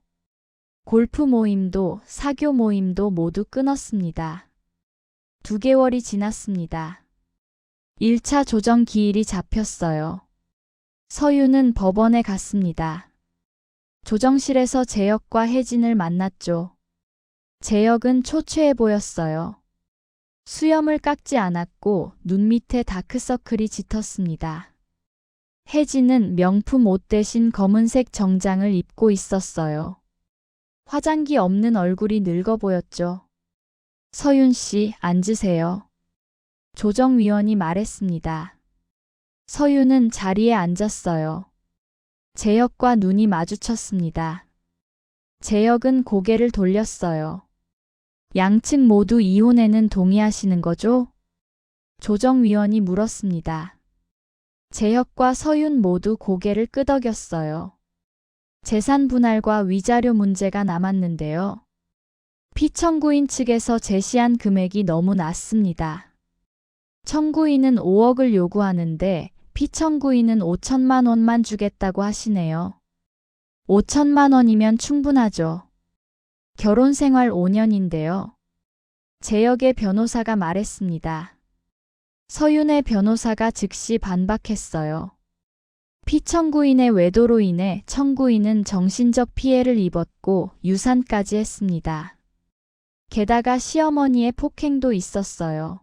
골프 모임도 사교 모임도 모두 끊었습니다. 2개월이 지났습니다. 1차 조정 기일이 잡혔어요. 서유는 법원에 갔습니다. 조정실에서 재혁과 혜진을 만났죠. 재혁은 초췌해 보였어요. 수염을 깎지 않았고 눈 밑에 다크서클이 짙었습니다. 혜진은 명품 옷 대신 검은색 정장을 입고 있었어요. 화장기 없는 얼굴이 늙어 보였죠. 서윤 씨, 앉으세요. 조정위원이 말했습니다. 서윤은 자리에 앉았어요. 재혁과 눈이 마주쳤습니다. 재혁은 고개를 돌렸어요. 양측 모두 이혼에는 동의하시는 거죠? 조정위원이 물었습니다. 재혁과 서윤 모두 고개를 끄덕였어요. 재산 분할과 위자료 문제가 남았는데요. 피청구인 측에서 제시한 금액이 너무 낮습니다. 청구인은 5억을 요구하는데 피청구인은 5천만 원만 주겠다고 하시네요. 5천만 원이면 충분하죠. 결혼 생활 5년인데요. 재혁의 변호사가 말했습니다. 서윤의 변호사가 즉시 반박했어요. 피청구인의 외도로 인해 청구인은 정신적 피해를 입었고 유산까지 했습니다. 게다가 시어머니의 폭행도 있었어요.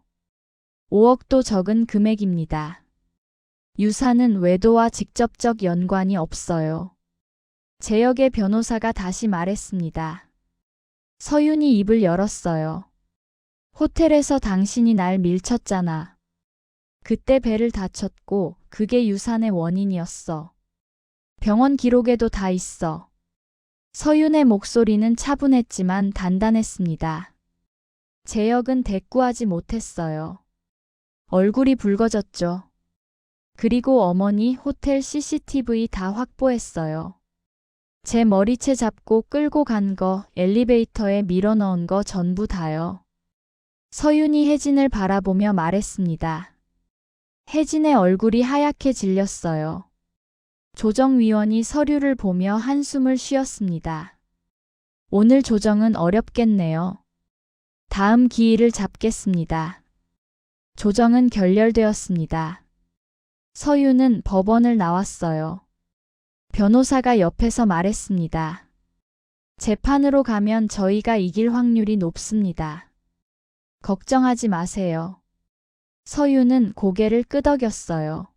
5억도 적은 금액입니다. 유산은 외도와 직접적 연관이 없어요. 재혁의 변호사가 다시 말했습니다. 서윤이 입을 열었어요. 호텔에서 당신이 날 밀쳤잖아. 그때 배를 다쳤고 그게 유산의 원인이었어. 병원 기록에도 다 있어. 서윤의 목소리는 차분했지만 단단했습니다. 재혁은 대꾸하지 못했어요. 얼굴이 붉어졌죠. 그리고 어머니 호텔 CCTV 다 확보했어요. 제 머리채 잡고 끌고 간 거, 엘리베이터에 밀어 넣은 거 전부 다요. 서윤이 혜진을 바라보며 말했습니다. 혜진의 얼굴이 하얗게 질렸어요. 조정위원이 서류를 보며 한숨을 쉬었습니다. 오늘 조정은 어렵겠네요. 다음 기일을 잡겠습니다. 조정은 결렬되었습니다. 서윤은 법원을 나왔어요. 변호사가 옆에서 말했습니다. 재판으로 가면 저희가 이길 확률이 높습니다. 걱정하지 마세요. 서윤은 고개를 끄덕였어요.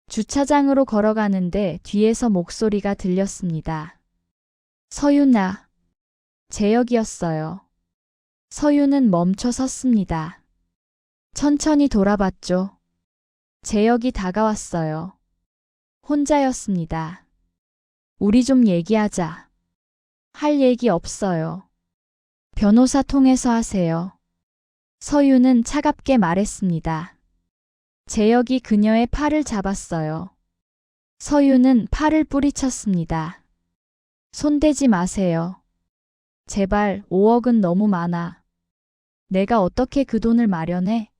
주차장으로 걸어가는데 뒤에서 목소리가 들렸습니다. 서윤아. 재혁이었어요. 서윤은 멈춰 섰습니다. 천천히 돌아봤죠. 재혁이 다가왔어요. 혼자였습니다. 우리 좀 얘기하자. 할 얘기 없어요. 변호사 통해서 하세요. 서윤은 차갑게 말했습니다. 재혁이 그녀의 팔을 잡았어요. 서윤은 팔을 뿌리쳤습니다. 손대지 마세요. 제발 5억은 너무 많아. 내가 어떻게 그 돈을 마련해?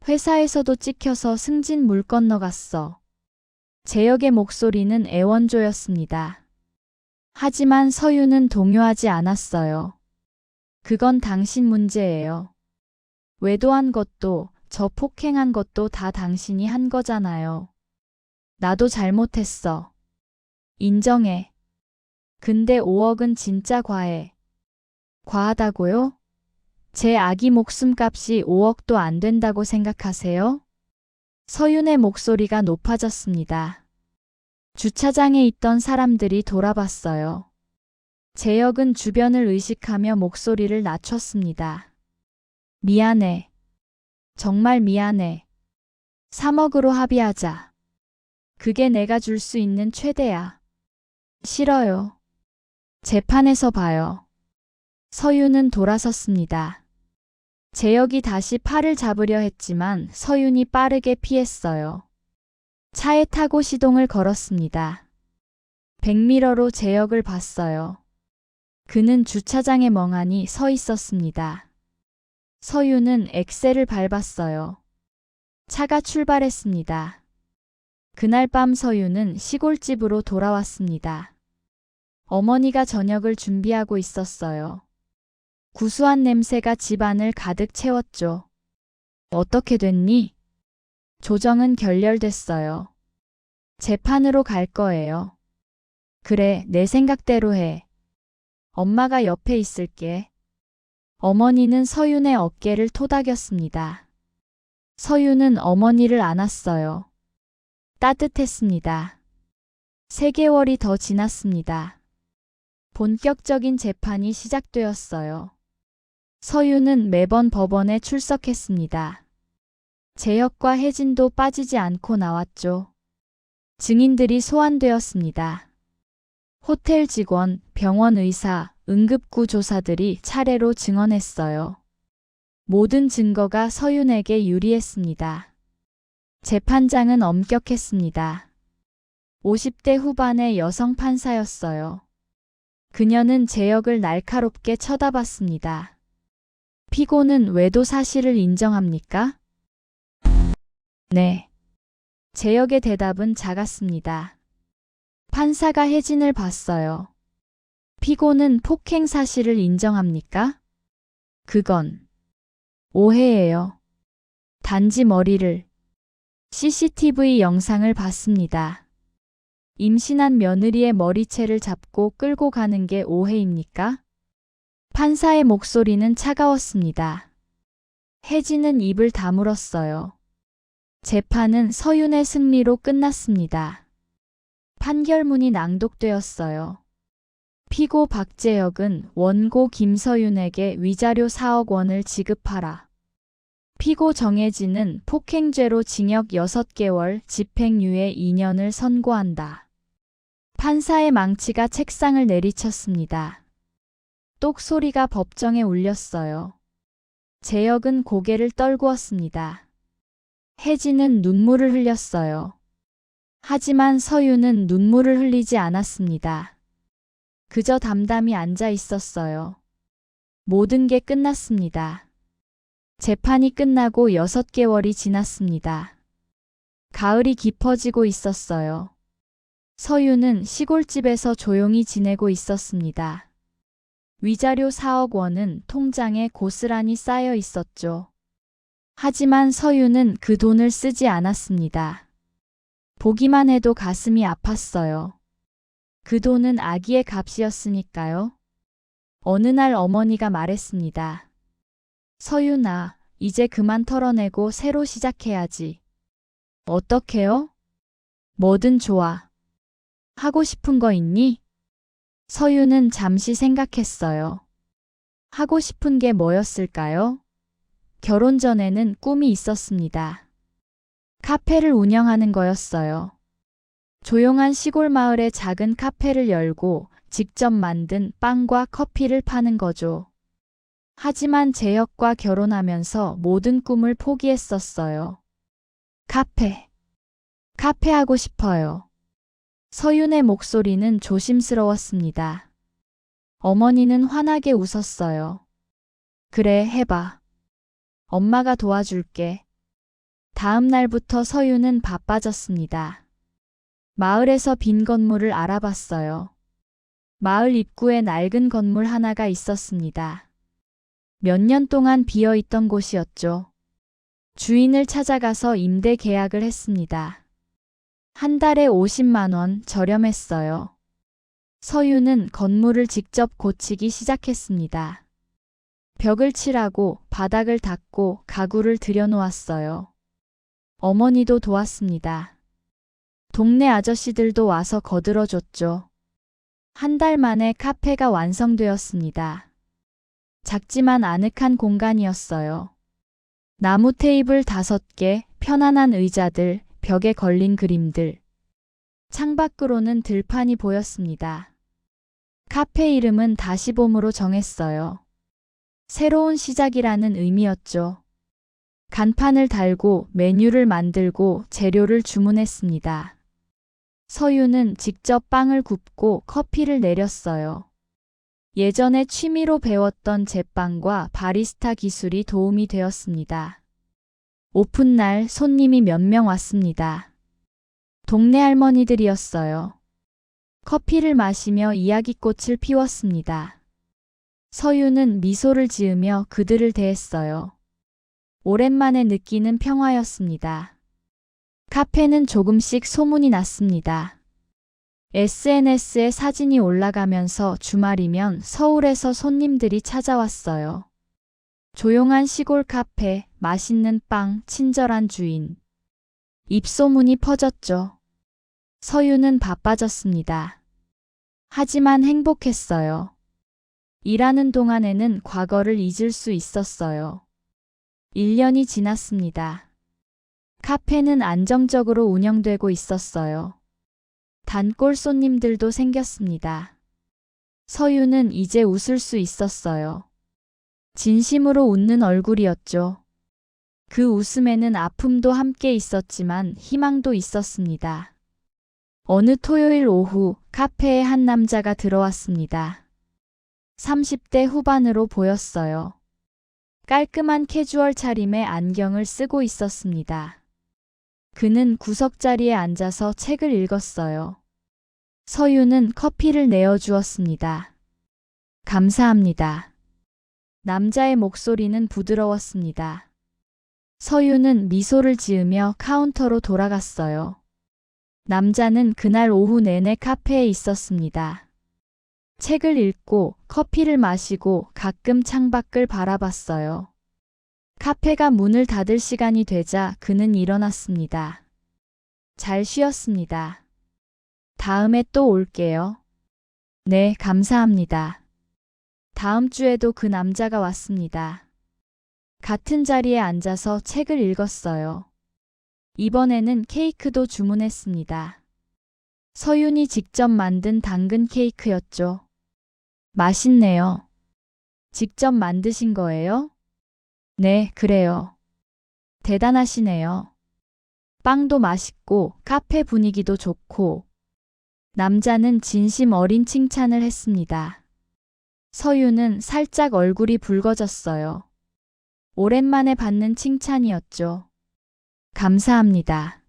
회사에서도 찍혀서 승진 물 건너갔어. 재혁의 목소리는 애원조였습니다. 하지만 서유는 동요하지 않았어요. 그건 당신 문제예요. 외도한 것도 저 폭행한 것도 다 당신이 한 거잖아요. 나도 잘못했어. 인정해. 근데 5억은 진짜 과해. 과하다고요? 제 아기 목숨값이 5억도 안 된다고 생각하세요? 서윤의 목소리가 높아졌습니다. 주차장에 있던 사람들이 돌아봤어요. 재혁은 주변을 의식하며 목소리를 낮췄습니다. 미안해. 정말 미안해. 3억으로 합의하자. 그게 내가 줄 수 있는 최대야. 싫어요. 재판에서 봐요. 서윤은 돌아섰습니다. 재혁이 다시 팔을 잡으려 했지만 서윤이 빠르게 피했어요. 차에 타고 시동을 걸었습니다. 백미러로 재혁을 봤어요. 그는 주차장에 멍하니 서 있었습니다. 서윤은 엑셀을 밟았어요. 차가 출발했습니다. 그날 밤 서윤은 시골집으로 돌아왔습니다. 어머니가 저녁을 준비하고 있었어요. 구수한 냄새가 집안을 가득 채웠죠. 어떻게 됐니? 조정은 결렬됐어요. 재판으로 갈 거예요. 그래, 내 생각대로 해. 엄마가 옆에 있을게. 어머니는 서윤의 어깨를 토닥였습니다. 서윤은 어머니를 안았어요. 따뜻했습니다. 3개월이 더 지났습니다. 본격적인 재판이 시작되었어요. 서윤은 매번 법원에 출석했습니다. 재혁과 혜진도 빠지지 않고 나왔죠. 증인들이 소환되었습니다. 호텔 직원, 병원 의사, 응급구조사들이 차례로 증언했어요. 모든 증거가 서윤에게 유리했습니다. 재판장은 엄격했습니다. 50대 후반의 여성 판사였어요. 그녀는 재혁을 날카롭게 쳐다봤습니다. 피고는 외도 사실을 인정합니까? 네. 재혁의 대답은 작았습니다. 판사가 혜진을 봤어요. 피고는 폭행 사실을 인정합니까? 그건 오해예요. 단지 머리를 CCTV 영상을 봤습니다. 임신한 며느리의 머리채를 잡고 끌고 가는 게 오해입니까? 판사의 목소리는 차가웠습니다. 혜진은 입을 다물었어요. 재판은 서윤의 승리로 끝났습니다. 판결문이 낭독되었어요. 피고 박재혁은 원고 김서윤에게 위자료 4억 원을 지급하라. 피고 정혜진은 폭행죄로 징역 6개월, 집행유예 2년을 선고한다. 판사의 망치가 책상을 내리쳤습니다. 똑소리가 법정에 울렸어요. 재혁은 고개를 떨구었습니다. 혜진은 눈물을 흘렸어요. 하지만 서윤은 눈물을 흘리지 않았습니다. 그저 담담히 앉아 있었어요. 모든 게 끝났습니다. 재판이 끝나고 6개월이 지났습니다. 가을이 깊어지고 있었어요. 서윤은 시골집에서 조용히 지내고 있었습니다. 위자료 4억 원은 통장에 고스란히 쌓여 있었죠. 하지만 서윤은 그 돈을 쓰지 않았습니다. 보기만 해도 가슴이 아팠어요. 그 돈은 아기의 값이었으니까요. 어느 날 어머니가 말했습니다. 서윤아, 이제 그만 털어내고 새로 시작해야지. 어떻게요? 뭐든 좋아. 하고 싶은 거 있니? 서윤은 잠시 생각했어요. 하고 싶은 게 뭐였을까요? 결혼 전에는 꿈이 있었습니다. 카페를 운영하는 거였어요. 조용한 시골 마을에 작은 카페를 열고 직접 만든 빵과 커피를 파는 거죠. 하지만 재혁과 결혼하면서 모든 꿈을 포기했었어요. 카페 하고 싶어요. 서윤의 목소리는 조심스러웠습니다. 어머니는 환하게 웃었어요. 그래, 해봐. 엄마가 도와줄게. 다음 날부터 서유는 바빠졌습니다. 마을에서 빈 건물을 알아봤어요. 마을 입구에 낡은 건물 하나가 있었습니다. 몇 년 동안 비어 있던 곳이었죠. 주인을 찾아가서 임대 계약을 했습니다. 한 달에 50만 원 저렴했어요. 서유는 건물을 직접 고치기 시작했습니다. 벽을 칠하고 바닥을 닦고 가구를 들여놓았어요. 어머니도 도왔습니다. 동네 아저씨들도 와서 거들어줬죠. 한 달 만에 카페가 완성되었습니다. 작지만 아늑한 공간이었어요. 나무 테이블 5개, 편안한 의자들, 벽에 걸린 그림들. 창밖으로는 들판이 보였습니다. 카페 이름은 다시봄으로 정했어요. 새로운 시작이라는 의미였죠. 간판을 달고 메뉴를 만들고 재료를 주문했습니다. 서유는 직접 빵을 굽고 커피를 내렸어요. 예전에 취미로 배웠던 제빵과 바리스타 기술이 도움이 되었습니다. 오픈날 손님이 몇 명 왔습니다. 동네 할머니들이었어요. 커피를 마시며 이야기꽃을 피웠습니다. 서유는 미소를 지으며 그들을 대했어요. 오랜만에 느끼는 평화였습니다. 카페는 조금씩 소문이 났습니다. SNS에 사진이 올라가면서 주말이면 서울에서 손님들이 찾아왔어요. 조용한 시골 카페, 맛있는 빵, 친절한 주인. 입소문이 퍼졌죠. 서유는 바빠졌습니다. 하지만 행복했어요. 일하는 동안에는 과거를 잊을 수 있었어요. 1년이 지났습니다. 카페는 안정적으로 운영되고 있었어요. 단골 손님들도 생겼습니다. 서유는 이제 웃을 수 있었어요. 진심으로 웃는 얼굴이었죠. 그 웃음에는 아픔도 함께 있었지만 희망도 있었습니다. 어느 토요일 오후 카페에 한 남자가 들어왔습니다. 30대 후반으로 보였어요. 깔끔한 캐주얼 차림에 안경을 쓰고 있었습니다. 그는 구석자리에 앉아서 책을 읽었어요. 서유는 커피를 내어주었습니다. 감사합니다. 남자의 목소리는 부드러웠습니다. 서유는 미소를 지으며 카운터로 돌아갔어요. 남자는 그날 오후 내내 카페에 있었습니다. 책을 읽고 커피를 마시고 가끔 창밖을 바라봤어요. 카페가 문을 닫을 시간이 되자 그는 일어났습니다. 잘 쉬었습니다. 다음에 또 올게요. 네, 감사합니다. 다음 주에도 그 남자가 왔습니다. 같은 자리에 앉아서 책을 읽었어요. 이번에는 케이크도 주문했습니다. 서윤이 직접 만든 당근 케이크였죠. 맛있네요. 직접 만드신 거예요? 네, 그래요. 대단하시네요. 빵도 맛있고 카페 분위기도 좋고. 남자는 진심 어린 칭찬을 했습니다. 서유는 살짝 얼굴이 붉어졌어요. 오랜만에 받는 칭찬이었죠. 감사합니다.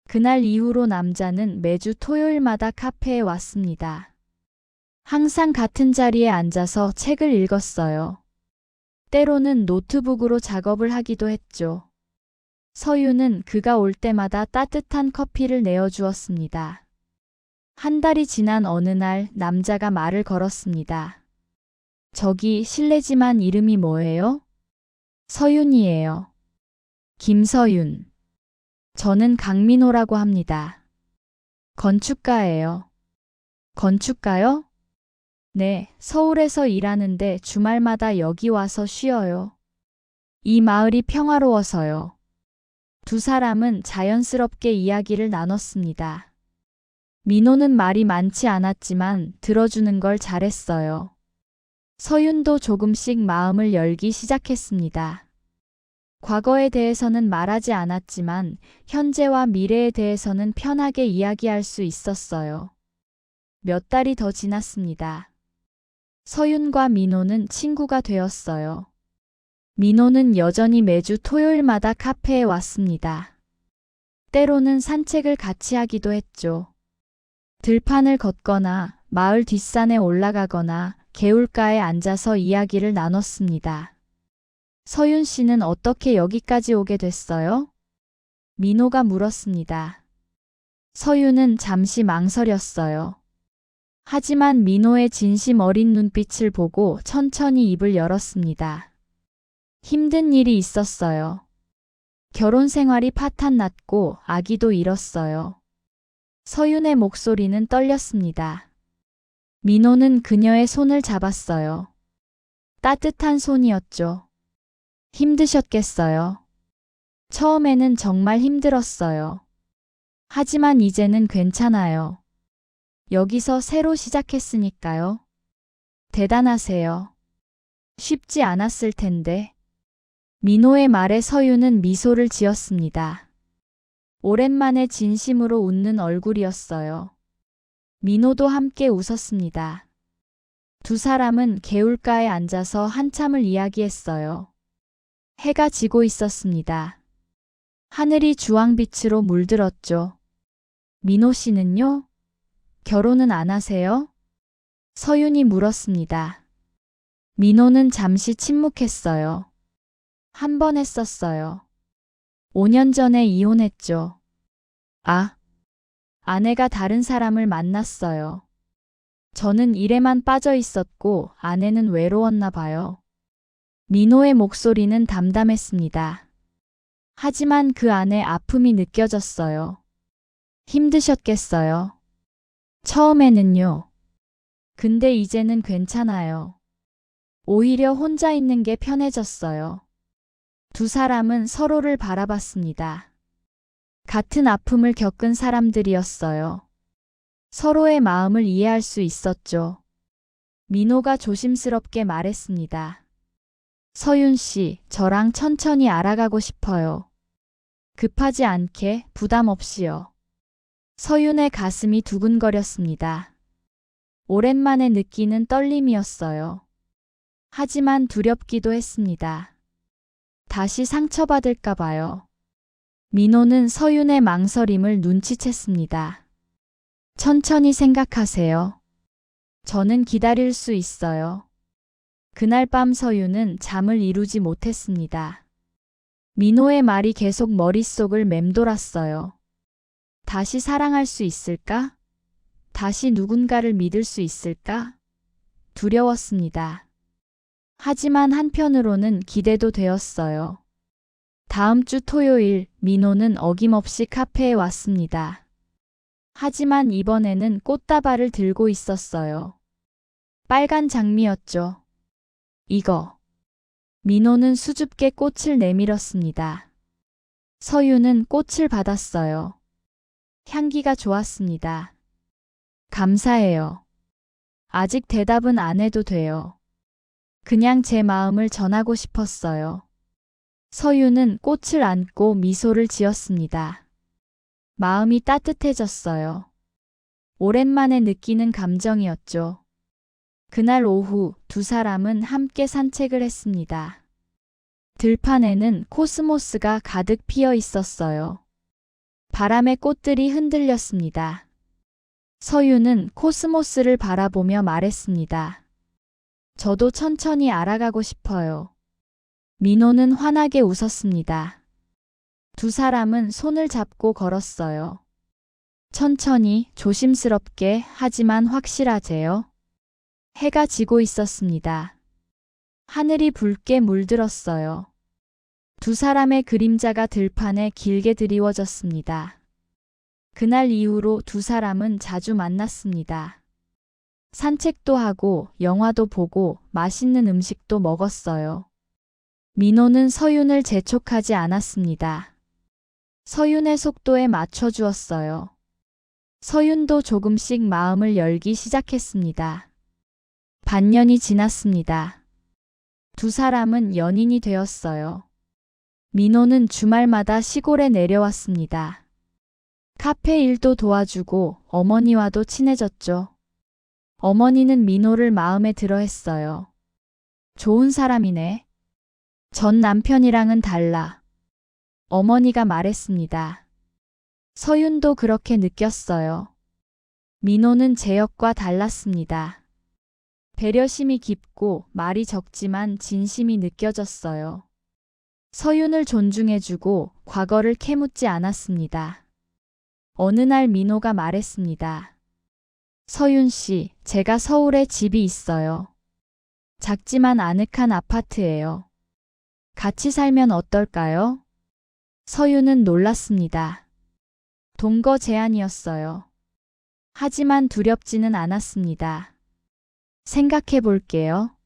그날 이후로 남자는 매주 토요일마다 카페에 왔습니다. 항상 같은 자리에 앉아서 책을 읽었어요. 때로는 노트북으로 작업을 하기도 했죠. 서유는 그가 올 때마다 따뜻한 커피를 내어주었습니다. 한 달이 지난 어느 날 남자가 말을 걸었습니다. 저기 실례지만 이름이 뭐예요? 서윤이에요. 김서윤. 저는 강민호라고 합니다. 건축가예요. 건축가요? 네, 서울에서 일하는데 주말마다 여기 와서 쉬어요. 이 마을이 평화로워서요. 두 사람은 자연스럽게 이야기를 나눴습니다. 민호는 말이 많지 않았지만 들어주는 걸 잘했어요. 서윤도 조금씩 마음을 열기 시작했습니다. 과거에 대해서는 말하지 않았지만 현재와 미래에 대해서는 편하게 이야기할 수 있었어요. 몇 달이 더 지났습니다. 서윤과 민호는 친구가 되었어요. 민호는 여전히 매주 토요일마다 카페에 왔습니다. 때로는 산책을 같이 하기도 했죠. 들판을 걷거나 마을 뒷산에 올라가거나 개울가에 앉아서 이야기를 나눴습니다. 서윤 씨는 어떻게 여기까지 오게 됐어요? 민호가 물었습니다. 서윤은 잠시 망설였어요. 하지만 민호의 진심 어린 눈빛을 보고 천천히 입을 열었습니다. 힘든 일이 있었어요. 결혼 생활이 파탄났고 아기도 잃었어요. 서윤의 목소리는 떨렸습니다. 민호는 그녀의 손을 잡았어요. 따뜻한 손이었죠. 힘드셨겠어요. 처음에는 정말 힘들었어요. 하지만 이제는 괜찮아요. 여기서 새로 시작했으니까요. 대단하세요. 쉽지 않았을 텐데. 민호의 말에 서윤은 미소를 지었습니다. 오랜만에 진심으로 웃는 얼굴이었어요. 민호도 함께 웃었습니다. 두 사람은 개울가에 앉아서 한참을 이야기했어요. 해가 지고 있었습니다. 하늘이 주황빛으로 물들었죠. 민호 씨는요? 결혼은 안 하세요? 서윤이 물었습니다. 민호는 잠시 침묵했어요. 한 번 했었어요. 5년 전에 이혼했죠. 아, 아내가 다른 사람을 만났어요. 저는 일에만 빠져 있었고 아내는 외로웠나 봐요. 민호의 목소리는 담담했습니다. 하지만 그 안에 아픔이 느껴졌어요. 힘드셨겠어요. 처음에는요. 근데 이제는 괜찮아요. 오히려 혼자 있는 게 편해졌어요. 두 사람은 서로를 바라봤습니다. 같은 아픔을 겪은 사람들이었어요. 서로의 마음을 이해할 수 있었죠. 민호가 조심스럽게 말했습니다. 서윤 씨, 저랑 천천히 알아가고 싶어요. 급하지 않게, 부담 없이요. 서윤의 가슴이 두근거렸습니다. 오랜만에 느끼는 떨림이었어요. 하지만 두렵기도 했습니다. 다시 상처받을까 봐요. 민호는 서윤의 망설임을 눈치챘습니다. 천천히 생각하세요. 저는 기다릴 수 있어요. 그날 밤 서윤은 잠을 이루지 못했습니다. 민호의 말이 계속 머릿속을 맴돌았어요. 다시 사랑할 수 있을까? 다시 누군가를 믿을 수 있을까? 두려웠습니다. 하지만 한편으로는 기대도 되었어요. 다음 주 토요일 민호는 어김없이 카페에 왔습니다. 하지만 이번에는 꽃다발을 들고 있었어요. 빨간 장미였죠. 이거. 민호는 수줍게 꽃을 내밀었습니다. 서윤은 꽃을 받았어요. 향기가 좋았습니다. 감사해요. 아직 대답은 안 해도 돼요. 그냥 제 마음을 전하고 싶었어요. 서윤은 꽃을 안고 미소를 지었습니다. 마음이 따뜻해졌어요. 오랜만에 느끼는 감정이었죠. 그날 오후 두 사람은 함께 산책을 했습니다. 들판에는 코스모스가 가득 피어 있었어요. 바람에 꽃들이 흔들렸습니다. 서윤은 코스모스를 바라보며 말했습니다. 저도 천천히 알아가고 싶어요. 민호는 환하게 웃었습니다. 두 사람은 손을 잡고 걸었어요. 천천히, 조심스럽게, 하지만 확실하제요. 해가 지고 있었습니다. 하늘이 붉게 물들었어요. 두 사람의 그림자가 들판에 길게 드리워졌습니다. 그날 이후로 두 사람은 자주 만났습니다. 산책도 하고 영화도 보고 맛있는 음식도 먹었어요. 민호는 서윤을 재촉하지 않았습니다. 서윤의 속도에 맞춰주었어요. 서윤도 조금씩 마음을 열기 시작했습니다. 반년이 지났습니다. 두 사람은 연인이 되었어요. 민호는 주말마다 시골에 내려왔습니다. 카페 일도 도와주고 어머니와도 친해졌죠. 어머니는 민호를 마음에 들어 했어요. 좋은 사람이네. 전 남편이랑은 달라. 어머니가 말했습니다. 서윤도 그렇게 느꼈어요. 민호는 제역과 달랐습니다. 배려심이 깊고 말이 적지만 진심이 느껴졌어요. 서윤을 존중해주고 과거를 캐묻지 않았습니다. 어느 날 민호가 말했습니다. 서윤 씨, 제가 서울에 집이 있어요. 작지만 아늑한 아파트예요. 같이 살면 어떨까요? 서윤은 놀랐습니다. 동거 제안이었어요. 하지만 두렵지는 않았습니다. 생각해 볼게요.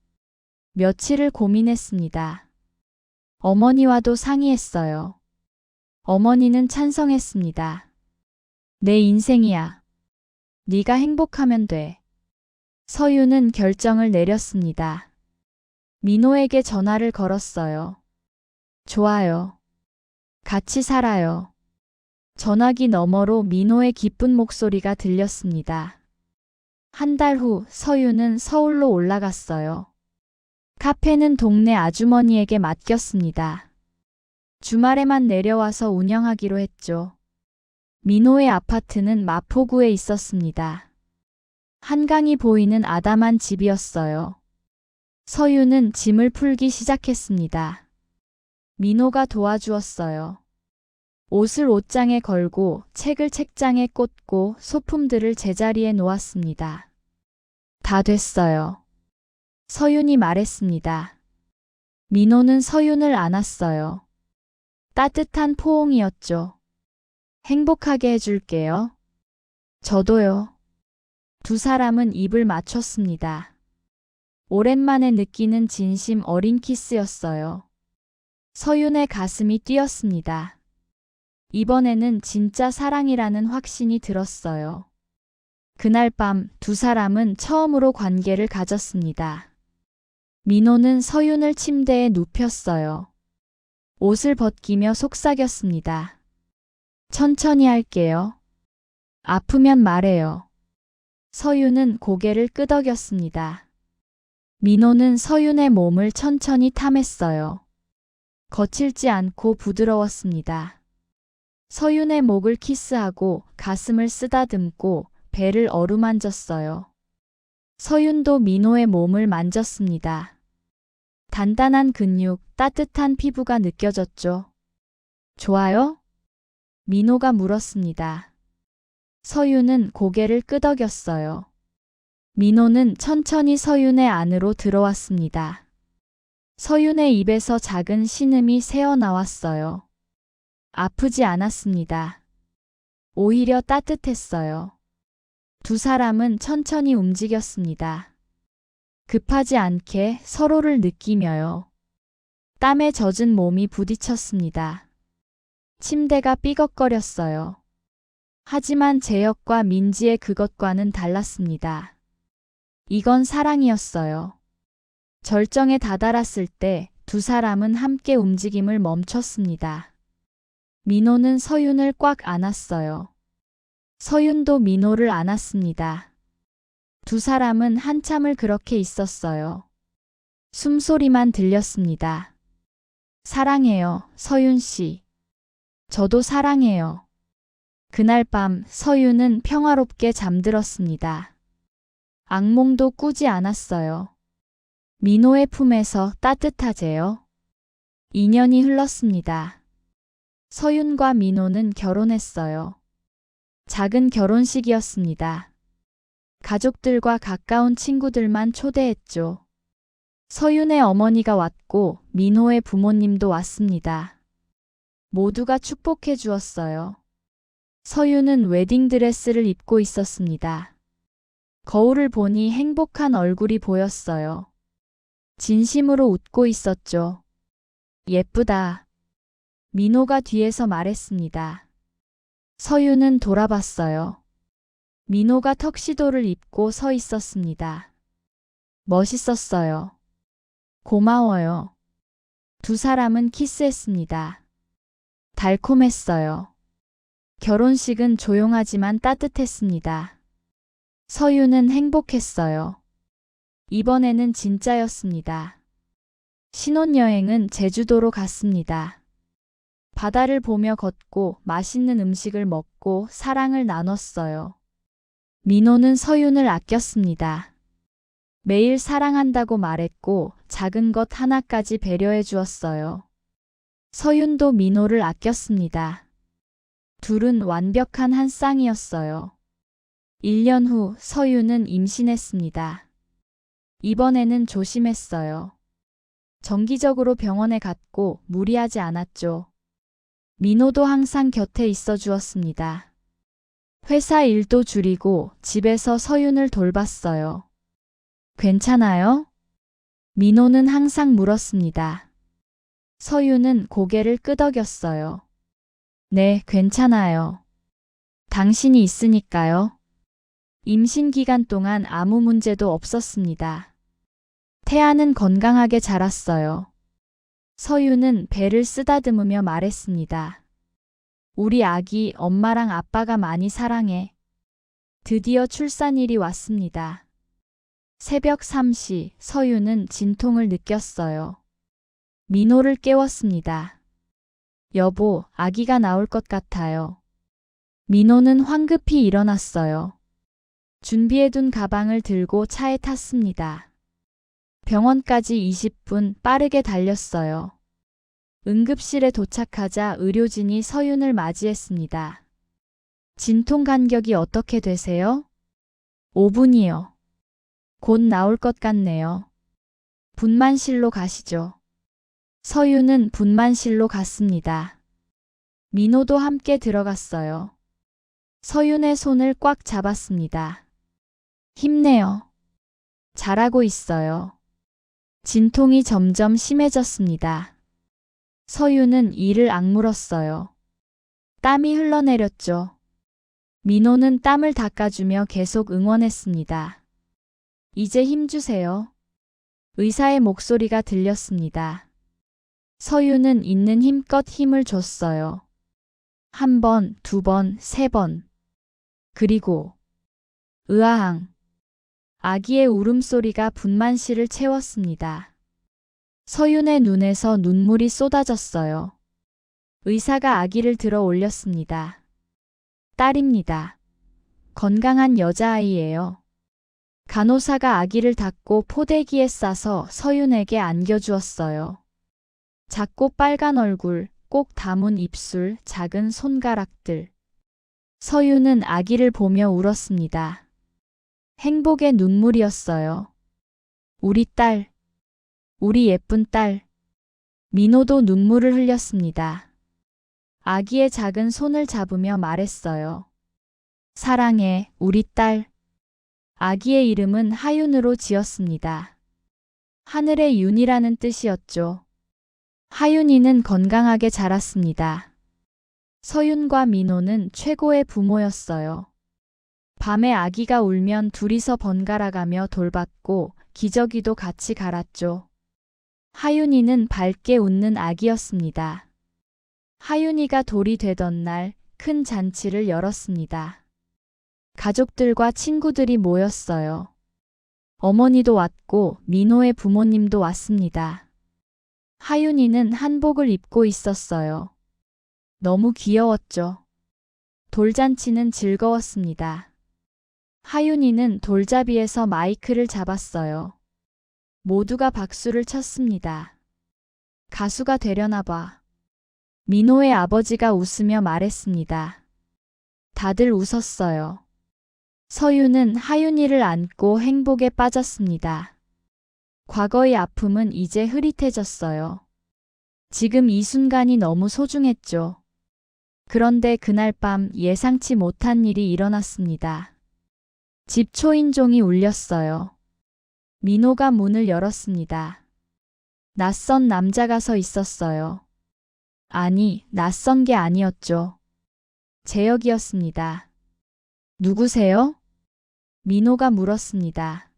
며칠을 고민했습니다. 어머니와도 상의했어요. 어머니는 찬성했습니다. 내 인생이야. 네가 행복하면 돼. 서윤은 결정을 내렸습니다. 민호에게 전화를 걸었어요. 좋아요. 같이 살아요. 전화기 너머로 민호의 기쁜 목소리가 들렸습니다. 한 달 후 서윤은 서울로 올라갔어요. 카페는 동네 아주머니에게 맡겼습니다. 주말에만 내려와서 운영하기로 했죠. 민호의 아파트는 마포구에 있었습니다. 한강이 보이는 아담한 집이었어요. 서윤은 짐을 풀기 시작했습니다. 민호가 도와주었어요. 옷을 옷장에 걸고 책을 책장에 꽂고 소품들을 제자리에 놓았습니다. 다 됐어요. 서윤이 말했습니다. 민호는 서윤을 안았어요. 따뜻한 포옹이었죠. 행복하게 해줄게요. 저도요. 두 사람은 입을 맞췄습니다. 오랜만에 느끼는 진심 어린 키스였어요. 서윤의 가슴이 뛰었습니다. 이번에는 진짜 사랑이라는 확신이 들었어요. 그날 밤 두 사람은 처음으로 관계를 가졌습니다. 민호는 서윤을 침대에 눕혔어요. 옷을 벗기며 속삭였습니다. 천천히 할게요. 아프면 말해요. 서윤은 고개를 끄덕였습니다. 민호는 서윤의 몸을 천천히 탐했어요. 거칠지 않고 부드러웠습니다. 서윤의 목을 키스하고 가슴을 쓰다듬고 배를 어루만졌어요. 서윤도 민호의 몸을 만졌습니다. 단단한 근육, 따뜻한 피부가 느껴졌죠. 좋아요? 민호가 물었습니다. 서윤은 고개를 끄덕였어요. 민호는 천천히 서윤의 안으로 들어왔습니다. 서윤의 입에서 작은 신음이 새어나왔어요. 아프지 않았습니다. 오히려 따뜻했어요. 두 사람은 천천히 움직였습니다. 급하지 않게 서로를 느끼며요. 땀에 젖은 몸이 부딪혔습니다. 침대가 삐걱거렸어요. 하지만 제역과 민지의 그것과는 달랐습니다. 이건 사랑이었어요. 절정에 다다랐을 때 두 사람은 함께 움직임을 멈췄습니다. 민호는 서윤을 꽉 안았어요. 서윤도 민호를 안았습니다. 두 사람은 한참을 그렇게 있었어요. 숨소리만 들렸습니다. 사랑해요, 서윤 씨. 저도 사랑해요. 그날 밤 서윤은 평화롭게 잠들었습니다. 악몽도 꾸지 않았어요. 민호의 품에서 따뜻하제요. 2년이 흘렀습니다. 서윤과 민호는 결혼했어요. 작은 결혼식이었습니다. 가족들과 가까운 친구들만 초대했죠. 서윤의 어머니가 왔고 민호의 부모님도 왔습니다. 모두가 축복해 주었어요. 서윤은 웨딩드레스를 입고 있었습니다. 거울을 보니 행복한 얼굴이 보였어요. 진심으로 웃고 있었죠. 예쁘다. 민호가 뒤에서 말했습니다. 서윤은 돌아봤어요. 민호가 턱시도를 입고 서 있었습니다. 멋있었어요. 고마워요. 두 사람은 키스했습니다. 달콤했어요. 결혼식은 조용하지만 따뜻했습니다. 서윤은 행복했어요. 이번에는 진짜였습니다. 신혼여행은 제주도로 갔습니다. 바다를 보며 걷고 맛있는 음식을 먹고 사랑을 나눴어요. 민호는 서윤을 아꼈습니다. 매일 사랑한다고 말했고 작은 것 하나까지 배려해 주었어요. 서윤도 민호를 아꼈습니다. 둘은 완벽한 한 쌍이었어요. 1년 후 서윤은 임신했습니다. 이번에는 조심했어요. 정기적으로 병원에 갔고 무리하지 않았죠. 민호도 항상 곁에 있어 주었습니다. 회사 일도 줄이고 집에서 서윤을 돌봤어요. 괜찮아요? 민호는 항상 물었습니다. 서윤은 고개를 끄덕였어요. 네, 괜찮아요. 당신이 있으니까요. 임신 기간 동안 아무 문제도 없었습니다. 태아는 건강하게 자랐어요. 서윤은 배를 쓰다듬으며 말했습니다. 우리 아기 엄마랑 아빠가 많이 사랑해. 드디어 출산일이 왔습니다. 새벽 3시 서윤은 진통을 느꼈어요. 민호를 깨웠습니다. 여보, 아기가 나올 것 같아요. 민호는 황급히 일어났어요. 준비해둔 가방을 들고 차에 탔습니다. 병원까지 20분 빠르게 달렸어요. 응급실에 도착하자 의료진이 서윤을 맞이했습니다. 진통 간격이 어떻게 되세요? 5분이요. 곧 나올 것 같네요. 분만실로 가시죠. 서윤은 분만실로 갔습니다. 민호도 함께 들어갔어요. 서윤의 손을 꽉 잡았습니다. 힘내요. 잘하고 있어요. 진통이 점점 심해졌습니다. 서윤은 이를 악물었어요. 땀이 흘러내렸죠. 민호는 땀을 닦아주며 계속 응원했습니다. 이제 힘주세요. 의사의 목소리가 들렸습니다. 서윤은 있는 힘껏 힘을 줬어요. 1번, 2번, 3번. 그리고 으아항. 아기의 울음소리가 분만실을 채웠습니다. 서윤의 눈에서 눈물이 쏟아졌어요. 의사가 아기를 들어 올렸습니다. 딸입니다. 건강한 여자아이예요. 간호사가 아기를 닦고 포대기에 싸서 서윤에게 안겨주었어요. 작고 빨간 얼굴, 꼭 담은 입술, 작은 손가락들. 서윤은 아기를 보며 울었습니다. 행복의 눈물이었어요. 우리 딸, 우리 예쁜 딸. 민호도 눈물을 흘렸습니다. 아기의 작은 손을 잡으며 말했어요. 사랑해, 우리 딸. 아기의 이름은 하윤으로 지었습니다. 하늘의 윤이라는 뜻이었죠. 하윤이는 건강하게 자랐습니다. 서윤과 민호는 최고의 부모였어요. 밤에 아기가 울면 둘이서 번갈아가며 돌봤고 기저귀도 같이 갈았죠. 하윤이는 밝게 웃는 아기였습니다. 하윤이가 돌이 되던 날 큰 잔치를 열었습니다. 가족들과 친구들이 모였어요. 어머니도 왔고 민호의 부모님도 왔습니다. 하윤이는 한복을 입고 있었어요. 너무 귀여웠죠. 돌잔치는 즐거웠습니다. 하윤이는 돌잡이에서 마이크를 잡았어요. 모두가 박수를 쳤습니다. 가수가 되려나 봐. 민호의 아버지가 웃으며 말했습니다. 다들 웃었어요. 서윤은 하윤이를 안고 행복에 빠졌습니다. 과거의 아픔은 이제 흐릿해졌어요. 지금 이 순간이 너무 소중했죠. 그런데 그날 밤 예상치 못한 일이 일어났습니다. 집 초인종이 울렸어요. 민호가 문을 열었습니다. 낯선 남자가 서 있었어요. 아니, 낯선 게 아니었죠. 재혁이었습니다. 누구세요? 민호가 물었습니다.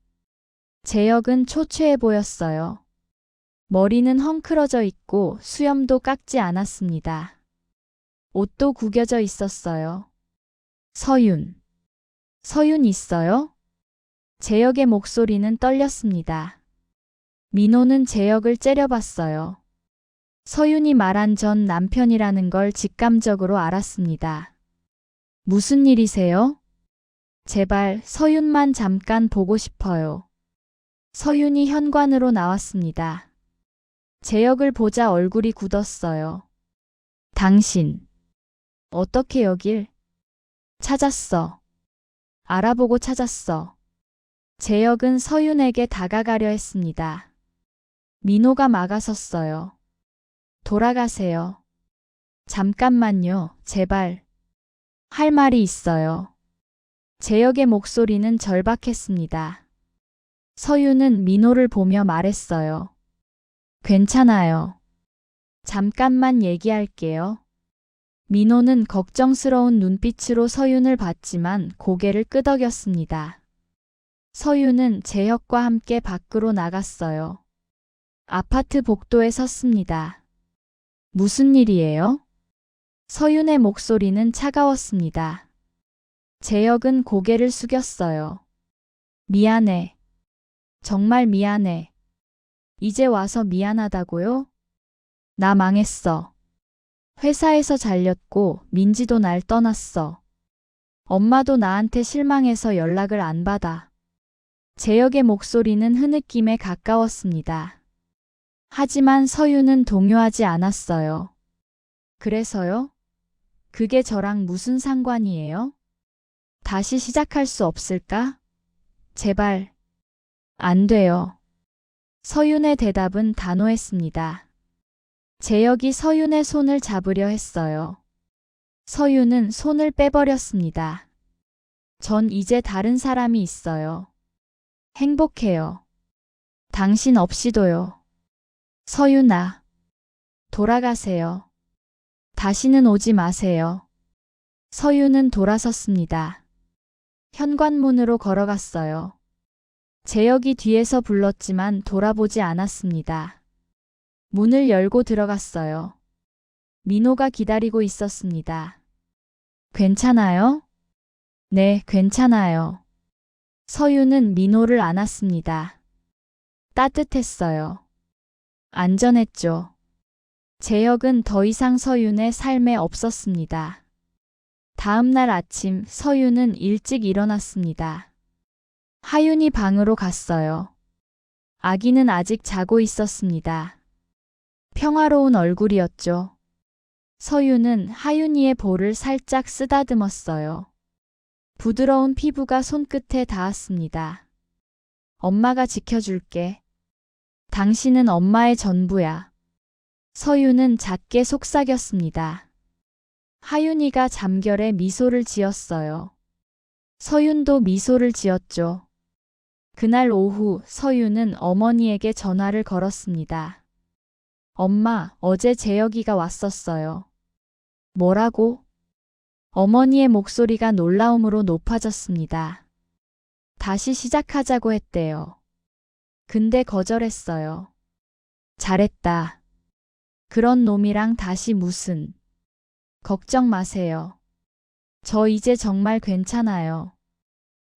재혁은 초췌해 보였어요. 머리는 헝클어져 있고 수염도 깎지 않았습니다. 옷도 구겨져 있었어요. 서윤. 서윤 있어요? 재혁의 목소리는 떨렸습니다. 민호는 재혁을 째려봤어요. 서윤이 말한 전 남편이라는 걸 직감적으로 알았습니다. 무슨 일이세요? 제발 서윤만 잠깐 보고 싶어요. 서윤이 현관으로 나왔습니다. 재혁을 보자 얼굴이 굳었어요. 당신, 어떻게 여길? 찾았어. 알아보고 찾았어. 재혁은 서윤에게 다가가려 했습니다. 민호가 막아섰어요. 돌아가세요. 잠깐만요, 제발. 할 말이 있어요. 재혁의 목소리는 절박했습니다. 서윤은 민호를 보며 말했어요. 괜찮아요. 잠깐만 얘기할게요. 민호는 걱정스러운 눈빛으로 서윤을 봤지만 고개를 끄덕였습니다. 서윤은 재혁과 함께 밖으로 나갔어요. 아파트 복도에 섰습니다. 무슨 일이에요? 서윤의 목소리는 차가웠습니다. 재혁은 고개를 숙였어요. 미안해. 정말 미안해. 이제 와서 미안하다고요? 나 망했어. 회사에서 잘렸고 민지도 날 떠났어. 엄마도 나한테 실망해서 연락을 안 받아. 재혁의 목소리는 흐느낌에 가까웠습니다. 하지만 서윤은 동요하지 않았어요. 그래서요? 그게 저랑 무슨 상관이에요? 다시 시작할 수 없을까? 제발. 안 돼요. 서윤의 대답은 단호했습니다. 재혁이 서윤의 손을 잡으려 했어요. 서윤은 손을 빼버렸습니다. 전 이제 다른 사람이 있어요. 행복해요. 당신 없이도요. 서윤아. 돌아가세요. 다시는 오지 마세요. 서윤은 돌아섰습니다. 현관문으로 걸어갔어요. 재혁이 뒤에서 불렀지만 돌아보지 않았습니다. 문을 열고 들어갔어요. 민호가 기다리고 있었습니다. 괜찮아요? 네, 괜찮아요. 서윤은 민호를 안았습니다. 따뜻했어요. 안전했죠. 재혁은 더 이상 서윤의 삶에 없었습니다. 다음 날 아침 서윤은 일찍 일어났습니다. 하윤이 방으로 갔어요. 아기는 아직 자고 있었습니다. 평화로운 얼굴이었죠. 서윤은 하윤이의 볼을 살짝 쓰다듬었어요. 부드러운 피부가 손끝에 닿았습니다. 엄마가 지켜줄게. 당신은 엄마의 전부야. 서윤은 작게 속삭였습니다. 하윤이가 잠결에 미소를 지었어요. 서윤도 미소를 지었죠. 그날 오후 서윤은 어머니에게 전화를 걸었습니다. 엄마, 어제 재혁이가 왔었어요. 뭐라고? 어머니의 목소리가 놀라움으로 높아졌습니다. 다시 시작하자고 했대요. 근데 거절했어요. 잘했다. 그런 놈이랑 다시 무슨. 걱정 마세요. 저 이제 정말 괜찮아요.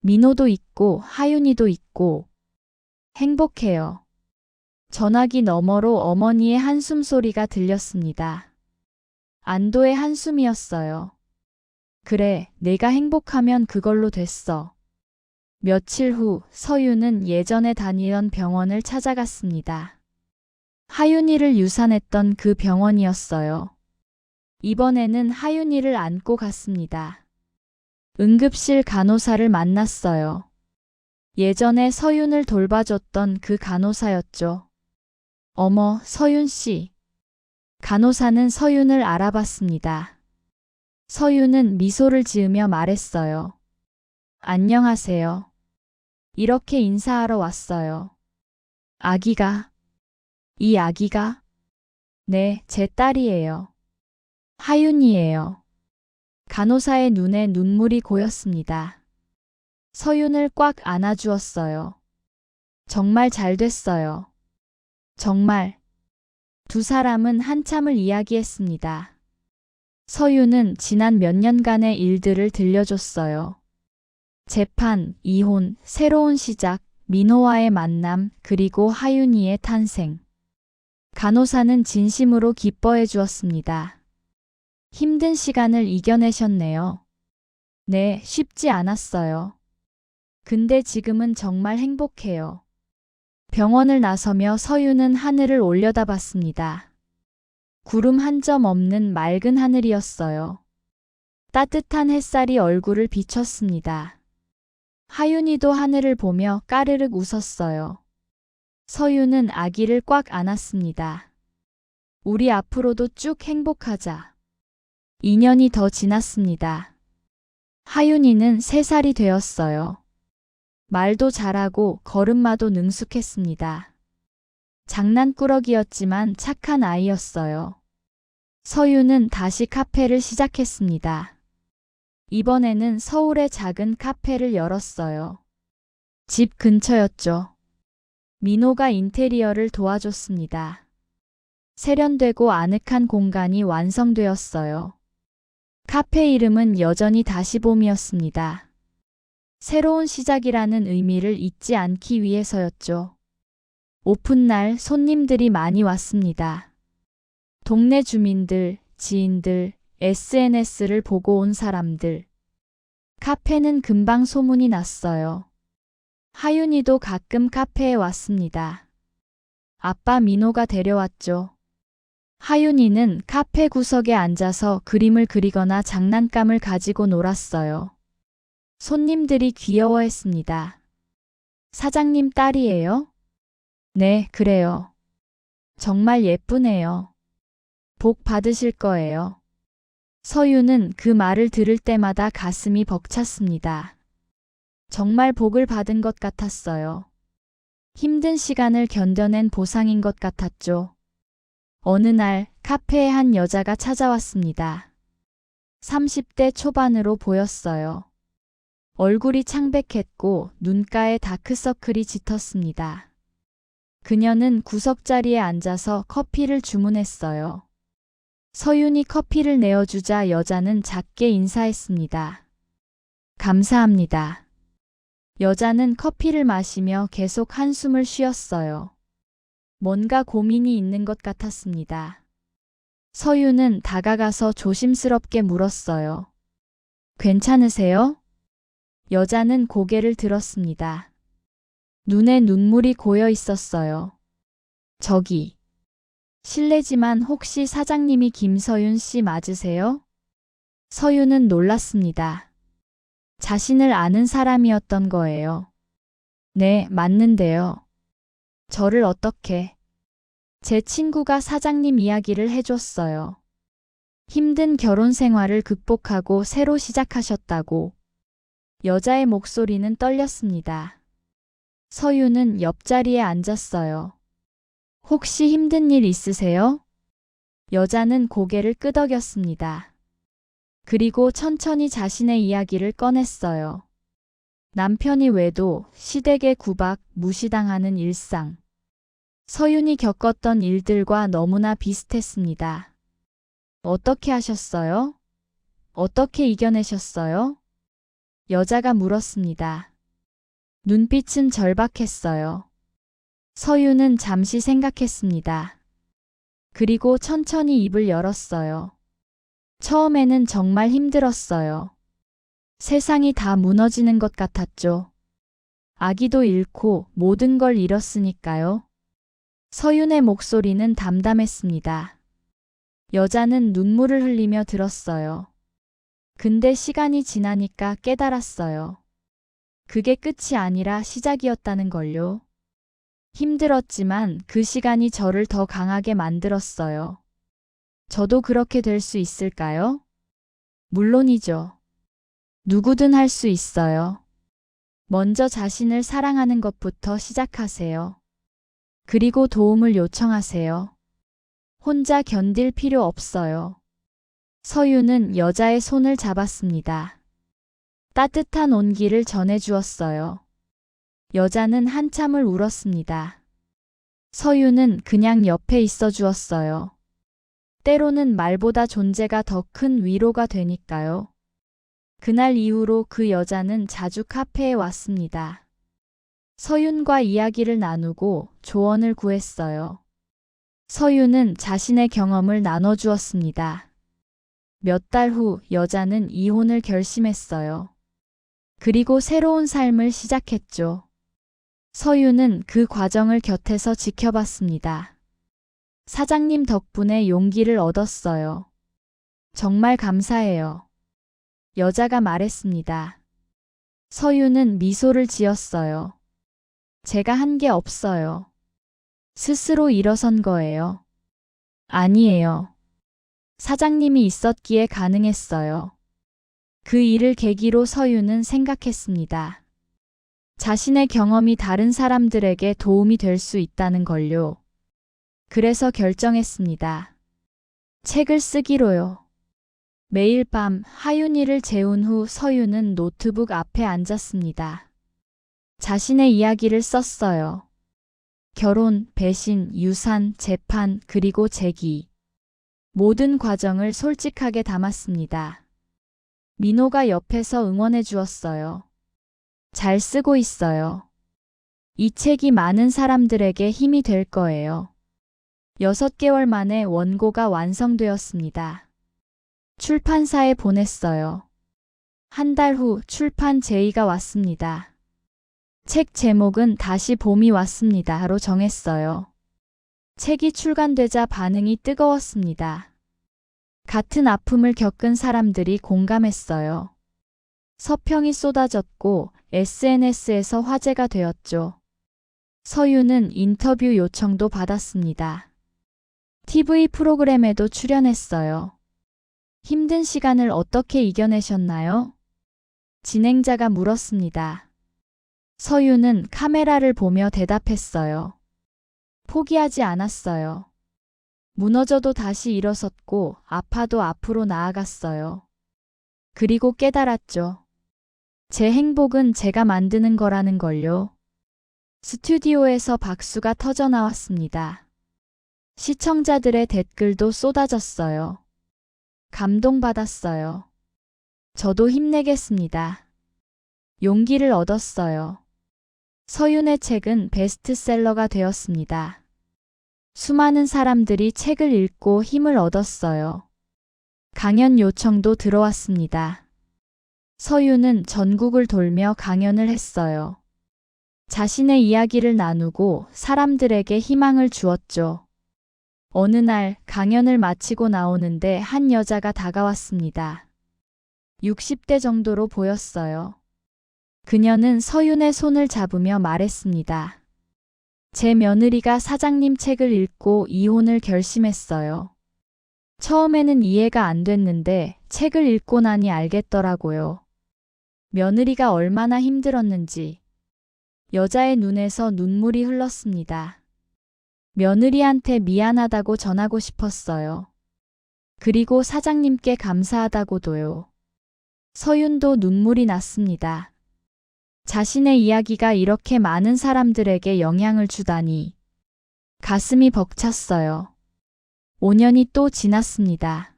민호도 있고 하윤이도 있고 행복해요. 전화기 너머로 어머니의 한숨 소리가 들렸습니다. 안도의 한숨이었어요. 그래, 내가 행복하면 그걸로 됐어. 며칠 후 서윤은 예전에 다니던 병원을 찾아갔습니다. 하윤이를 유산했던 그 병원이었어요. 이번에는 하윤이를 안고 갔습니다. 응급실 간호사를 만났어요. 예전에 서윤을 돌봐줬던 그 간호사였죠. 어머, 서윤 씨. 간호사는 서윤을 알아봤습니다. 서윤은 미소를 지으며 말했어요. 안녕하세요. 이렇게 인사하러 왔어요. 아기가? 이 아기가? 네, 제 딸이에요. 하윤이에요. 간호사의 눈에 눈물이 고였습니다. 서윤을 꽉 안아주었어요. 정말 잘 됐어요. 정말. 두 사람은 한참을 이야기했습니다. 서윤은 지난 몇 년간의 일들을 들려줬어요. 재판, 이혼, 새로운 시작, 민호와의 만남, 그리고 하윤이의 탄생. 간호사는 진심으로 기뻐해 주었습니다. 힘든 시간을 이겨내셨네요. 네, 쉽지 않았어요. 근데 지금은 정말 행복해요. 병원을 나서며 서유는 하늘을 올려다봤습니다. 구름 한 점 없는 맑은 하늘이었어요. 따뜻한 햇살이 얼굴을 비췄습니다. 하윤이도 하늘을 보며 까르륵 웃었어요. 서유는 아기를 꽉 안았습니다. 우리 앞으로도 쭉 행복하자. 2년이 더 지났습니다. 하윤이는 3살이 되었어요. 말도 잘하고 걸음마도 능숙했습니다. 장난꾸러기였지만 착한 아이였어요. 서유는 다시 카페를 시작했습니다. 이번에는 서울의 작은 카페를 열었어요. 집 근처였죠. 민호가 인테리어를 도와줬습니다. 세련되고 아늑한 공간이 완성되었어요. 카페 이름은 여전히 다시봄이었습니다. 새로운 시작이라는 의미를 잊지 않기 위해서였죠. 오픈날 손님들이 많이 왔습니다. 동네 주민들, 지인들, SNS를 보고 온 사람들. 카페는 금방 소문이 났어요. 하윤이도 가끔 카페에 왔습니다. 아빠 민호가 데려왔죠. 하윤이는 카페 구석에 앉아서 그림을 그리거나 장난감을 가지고 놀았어요. 손님들이 귀여워했습니다. 사장님 딸이에요? 네, 그래요. 정말 예쁘네요. 복 받으실 거예요. 서유는 그 말을 들을 때마다 가슴이 벅찼습니다. 정말 복을 받은 것 같았어요. 힘든 시간을 견뎌낸 보상인 것 같았죠. 어느 날 카페에 한 여자가 찾아왔습니다. 30대 초반으로 보였어요. 얼굴이 창백했고 눈가에 다크서클이 짙었습니다. 그녀는 구석자리에 앉아서 커피를 주문했어요. 서윤이 커피를 내어주자 여자는 작게 인사했습니다. 감사합니다. 여자는 커피를 마시며 계속 한숨을 쉬었어요. 뭔가 고민이 있는 것 같았습니다. 서유는 다가가서 조심스럽게 물었어요. 괜찮으세요? 여자는 고개를 들었습니다. 눈에 눈물이 고여 있었어요. 저기. 실례지만 혹시 사장님이 김서윤 씨 맞으세요? 서유는 놀랐습니다. 자신을 아는 사람이었던 거예요. 네, 맞는데요. 저를 어떻게? 제 친구가 사장님 이야기를 해줬어요. 힘든 결혼 생활을 극복하고 새로 시작하셨다고. 여자의 목소리는 떨렸습니다. 서유는 옆자리에 앉았어요. 혹시 힘든 일 있으세요? 여자는 고개를 끄덕였습니다. 그리고 천천히 자신의 이야기를 꺼냈어요. 남편이 외도, 시댁의 구박, 무시당하는 일상. 서윤이 겪었던 일들과 너무나 비슷했습니다. 어떻게 하셨어요? 어떻게 이겨내셨어요? 여자가 물었습니다. 눈빛은 절박했어요. 서유는 잠시 생각했습니다. 그리고 천천히 입을 열었어요. 처음에는 정말 힘들었어요. 세상이 다 무너지는 것 같았죠. 아기도 잃고 모든 걸 잃었으니까요. 서윤의 목소리는 담담했습니다. 여자는 눈물을 흘리며 들었어요. 근데 시간이 지나니까 깨달았어요. 그게 끝이 아니라 시작이었다는 걸요. 힘들었지만 그 시간이 저를 더 강하게 만들었어요. 저도 그렇게 될 수 있을까요? 물론이죠. 누구든 할 수 있어요. 먼저 자신을 사랑하는 것부터 시작하세요. 그리고 도움을 요청하세요. 혼자 견딜 필요 없어요. 서유는 여자의 손을 잡았습니다. 따뜻한 온기를 전해주었어요. 여자는 한참을 울었습니다. 서유는 그냥 옆에 있어 주었어요. 때로는 말보다 존재가 더 큰 위로가 되니까요. 그날 이후로 그 여자는 자주 카페에 왔습니다. 서윤과 이야기를 나누고 조언을 구했어요. 서윤은 자신의 경험을 나눠주었습니다. 몇 달 후 여자는 이혼을 결심했어요. 그리고 새로운 삶을 시작했죠. 서윤은 그 과정을 곁에서 지켜봤습니다. 사장님 덕분에 용기를 얻었어요. 정말 감사해요. 여자가 말했습니다. 서윤은 미소를 지었어요. 제가 한 게 없어요. 스스로 일어선 거예요. 아니에요. 사장님이 있었기에 가능했어요. 그 일을 계기로 서윤은 생각했습니다. 자신의 경험이 다른 사람들에게 도움이 될 수 있다는 걸요. 그래서 결정했습니다. 책을 쓰기로요. 매일 밤 하윤이를 재운 후 서윤은 노트북 앞에 앉았습니다. 자신의 이야기를 썼어요. 결혼, 배신, 유산, 재판, 그리고 재기. 모든 과정을 솔직하게 담았습니다. 민호가 옆에서 응원해 주었어요. 잘 쓰고 있어요. 이 책이 많은 사람들에게 힘이 될 거예요. 6개월 만에 원고가 완성되었습니다. 출판사에 보냈어요. 한 달 후 출판 제의가 왔습니다. 책 제목은 다시 봄이 왔습니다로 정했어요. 책이 출간되자 반응이 뜨거웠습니다. 같은 아픔을 겪은 사람들이 공감했어요. 서평이 쏟아졌고 SNS에서 화제가 되었죠. 서윤은 인터뷰 요청도 받았습니다. TV 프로그램에도 출연했어요. 힘든 시간을 어떻게 이겨내셨나요? 진행자가 물었습니다. 서윤은 카메라를 보며 대답했어요. 포기하지 않았어요. 무너져도 다시 일어섰고 아파도 앞으로 나아갔어요. 그리고 깨달았죠. 제 행복은 제가 만드는 거라는 걸요. 스튜디오에서 박수가 터져 나왔습니다. 시청자들의 댓글도 쏟아졌어요. 감동받았어요. 저도 힘내겠습니다. 용기를 얻었어요. 서윤의 책은 베스트셀러가 되었습니다. 수많은 사람들이 책을 읽고 힘을 얻었어요. 강연 요청도 들어왔습니다. 서윤은 전국을 돌며 강연을 했어요. 자신의 이야기를 나누고 사람들에게 희망을 주었죠. 어느 날 강연을 마치고 나오는데 한 여자가 다가왔습니다. 60대 정도로 보였어요. 그녀는 서윤의 손을 잡으며 말했습니다. 제 며느리가 사장님 책을 읽고 이혼을 결심했어요. 처음에는 이해가 안 됐는데 책을 읽고 나니 알겠더라고요. 며느리가 얼마나 힘들었는지. 여자의 눈에서 눈물이 흘렀습니다. 며느리한테 미안하다고 전하고 싶었어요. 그리고 사장님께 감사하다고도요. 서윤도 눈물이 났습니다. 자신의 이야기가 이렇게 많은 사람들에게 영향을 주다니. 가슴이 벅찼어요. 5년이 또 지났습니다.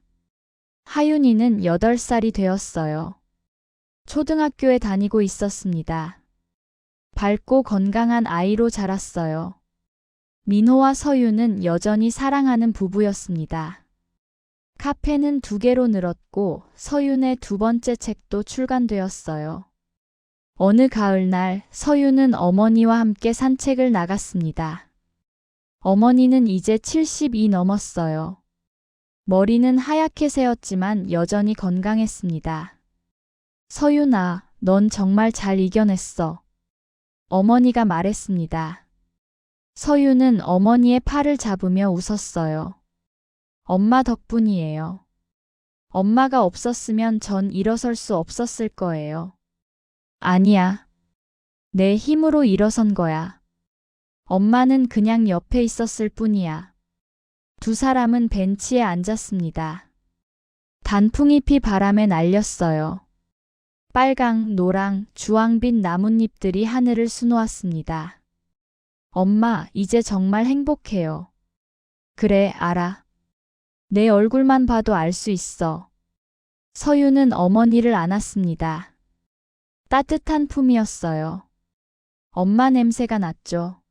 하윤이는 8살이 되었어요. 초등학교에 다니고 있었습니다. 밝고 건강한 아이로 자랐어요. 민호와 서윤은 여전히 사랑하는 부부였습니다. 카페는 2개로 늘었고 서윤의 2번째 책도 출간되었어요. 어느 가을날 서윤은 어머니와 함께 산책을 나갔습니다. 어머니는 이제 70이 넘었어요. 머리는 하얗게 새었지만 여전히 건강했습니다. 서윤아, 넌 정말 잘 이겨냈어. 어머니가 말했습니다. 서윤은 어머니의 팔을 잡으며 웃었어요. 엄마 덕분이에요. 엄마가 없었으면 전 일어설 수 없었을 거예요. 아니야. 내 힘으로 일어선 거야. 엄마는 그냥 옆에 있었을 뿐이야. 2 사람은 벤치에 앉았습니다. 단풍잎이 바람에 날렸어요. 빨강, 노랑, 주황빛 나뭇잎들이 하늘을 수놓았습니다. 엄마, 이제 정말 행복해요. 그래, 알아. 내 얼굴만 봐도 알 수 있어. 서윤은 어머니를 안았습니다. 따뜻한 품이었어요. 엄마 냄새가 났죠.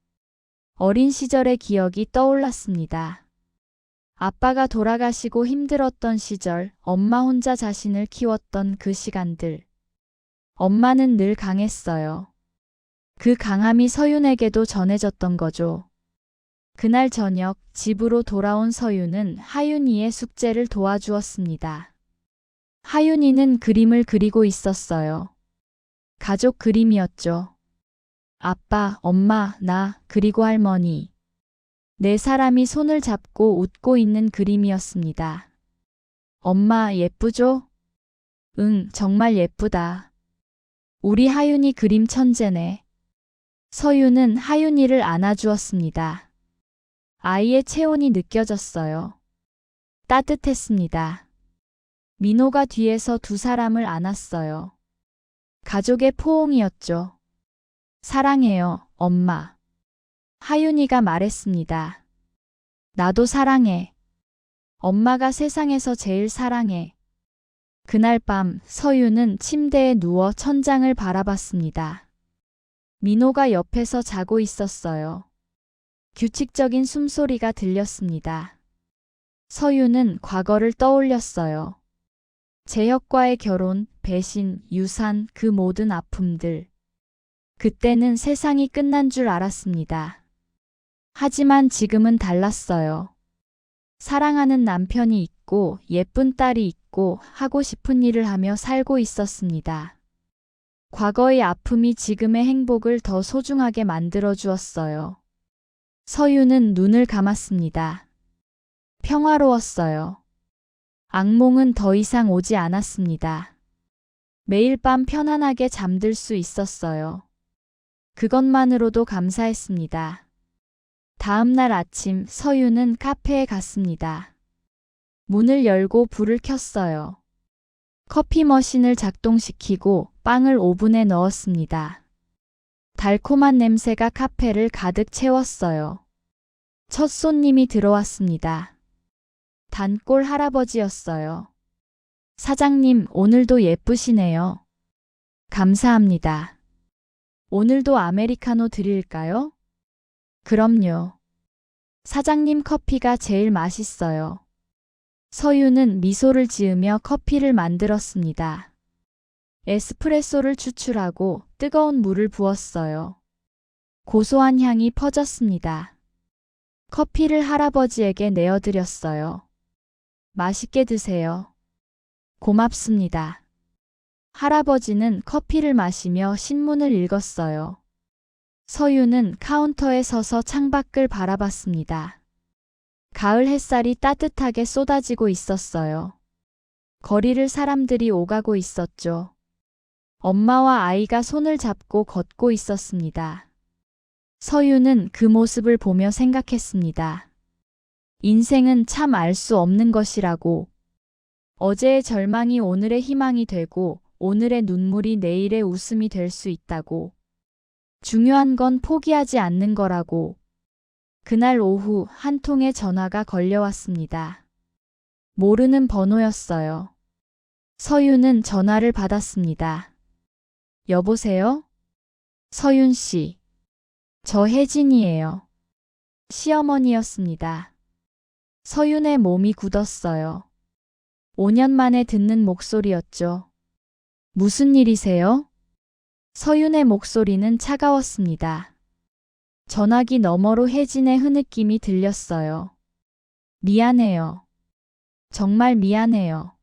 어린 시절의 기억이 떠올랐습니다. 아빠가 돌아가시고 힘들었던 시절, 엄마 혼자 자신을 키웠던 그 시간들. 엄마는 늘 강했어요. 그 강함이 서윤에게도 전해졌던 거죠. 그날 저녁 집으로 돌아온 서윤은 하윤이의 숙제를 도와주었습니다. 하윤이는 그림을 그리고 있었어요. 가족 그림이었죠. 아빠, 엄마, 나, 그리고 할머니. 네 사람이 손을 잡고 웃고 있는 그림이었습니다. 엄마, 예쁘죠? 응, 정말 예쁘다. 우리 하윤이 그림 천재네. 서윤은 하윤이를 안아주었습니다. 아이의 체온이 느껴졌어요. 따뜻했습니다. 민호가 뒤에서 두 사람을 안았어요. 가족의 포옹이었죠. 사랑해요, 엄마. 하윤이가 말했습니다. 나도 사랑해. 엄마가 세상에서 제일 사랑해. 그날 밤 서윤은 침대에 누워 천장을 바라봤습니다. 민호가 옆에서 자고 있었어요. 규칙적인 숨소리가 들렸습니다. 서윤은 과거를 떠올렸어요. 재혁과의 결혼, 배신, 유산, 그 모든 아픔들. 그때는 세상이 끝난 줄 알았습니다. 하지만 지금은 달랐어요. 사랑하는 남편이 있고 예쁜 딸이 있고 하고 싶은 일을 하며 살고 있었습니다. 과거의 아픔이 지금의 행복을 더 소중하게 만들어 주었어요. 서윤은 눈을 감았습니다. 평화로웠어요. 악몽은 더 이상 오지 않았습니다. 매일 밤 편안하게 잠들 수 있었어요. 그것만으로도 감사했습니다. 다음 날 아침 서윤은 카페에 갔습니다. 문을 열고 불을 켰어요. 커피 머신을 작동시키고 빵을 오븐에 넣었습니다. 달콤한 냄새가 카페를 가득 채웠어요. 첫 손님이 들어왔습니다. 단골 할아버지였어요. 사장님, 오늘도 예쁘시네요. 감사합니다. 오늘도 아메리카노 드릴까요? 그럼요. 사장님 커피가 제일 맛있어요. 서윤은 미소를 지으며 커피를 만들었습니다. 에스프레소를 추출하고 뜨거운 물을 부었어요. 고소한 향이 퍼졌습니다. 커피를 할아버지에게 내어드렸어요. 맛있게 드세요. 고맙습니다. 할아버지는 커피를 마시며 신문을 읽었어요. 서윤은 카운터에 서서 창밖을 바라봤습니다. 가을 햇살이 따뜻하게 쏟아지고 있었어요. 거리를 사람들이 오가고 있었죠. 엄마와 아이가 손을 잡고 걷고 있었습니다. 서윤은 그 모습을 보며 생각했습니다. 인생은 참 알 수 없는 것이라고. 어제의 절망이 오늘의 희망이 되고 오늘의 눈물이 내일의 웃음이 될 수 있다고. 중요한 건 포기하지 않는 거라고. 그날 오후 한 통의 전화가 걸려왔습니다. 모르는 번호였어요. 서윤은 전화를 받았습니다. 여보세요? 서윤 씨. 저 혜진이에요. 시어머니였습니다. 서윤의 몸이 굳었어요. 5년 만에 듣는 목소리였죠. 무슨 일이세요? 서윤의 목소리는 차가웠습니다. 전화기 너머로 혜진의 흐느낌이 들렸어요. 미안해요. 정말 미안해요.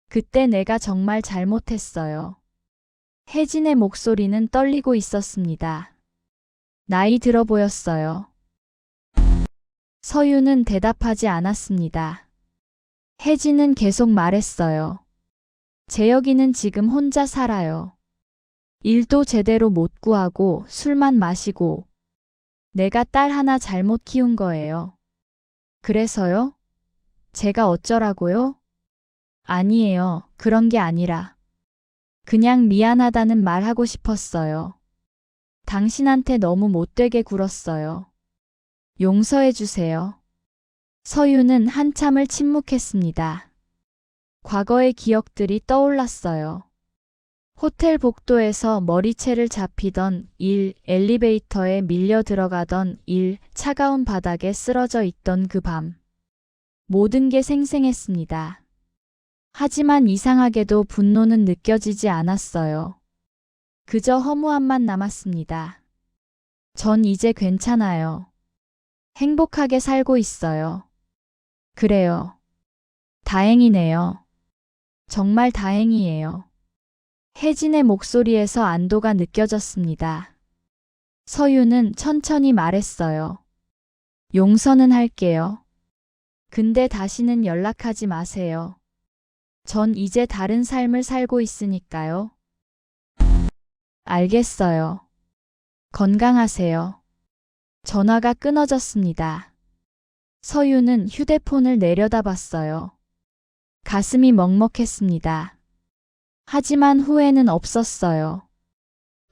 그때 내가 정말 잘못했어요. 혜진의 목소리는 떨리고 있었습니다. 나이 들어 보였어요. 서윤은 대답하지 않았습니다. 혜진은 계속 말했어요. 재혁이는 지금 혼자 살아요. 일도 제대로 못 구하고 술만 마시고. 내가 딸 하나 잘못 키운 거예요. 그래서요? 제가 어쩌라고요? 아니에요. 그런 게 아니라. 그냥 미안하다는 말 하고 싶었어요. 당신한테 너무 못되게 굴었어요. 용서해 주세요. 서윤은 한참을 침묵했습니다. 과거의 기억들이 떠올랐어요. 호텔 복도에서 머리채를 잡히던 1, 엘리베이터에 밀려 들어가던 1, 차가운 바닥에 쓰러져 있던 그 밤. 모든 게 생생했습니다. 하지만 이상하게도 분노는 느껴지지 않았어요. 그저 허무함만 남았습니다. 전 이제 괜찮아요. 행복하게 살고 있어요. 그래요. 다행이네요. 정말 다행이에요. 혜진의 목소리에서 안도가 느껴졌습니다. 서유는 천천히 말했어요. 용서는 할게요. 근데 다시는 연락하지 마세요. 전 이제 다른 삶을 살고 있으니까요. 알겠어요. 건강하세요. 전화가 끊어졌습니다. 서유는 휴대폰을 내려다봤어요. 가슴이 먹먹했습니다. 하지만 후회는 없었어요.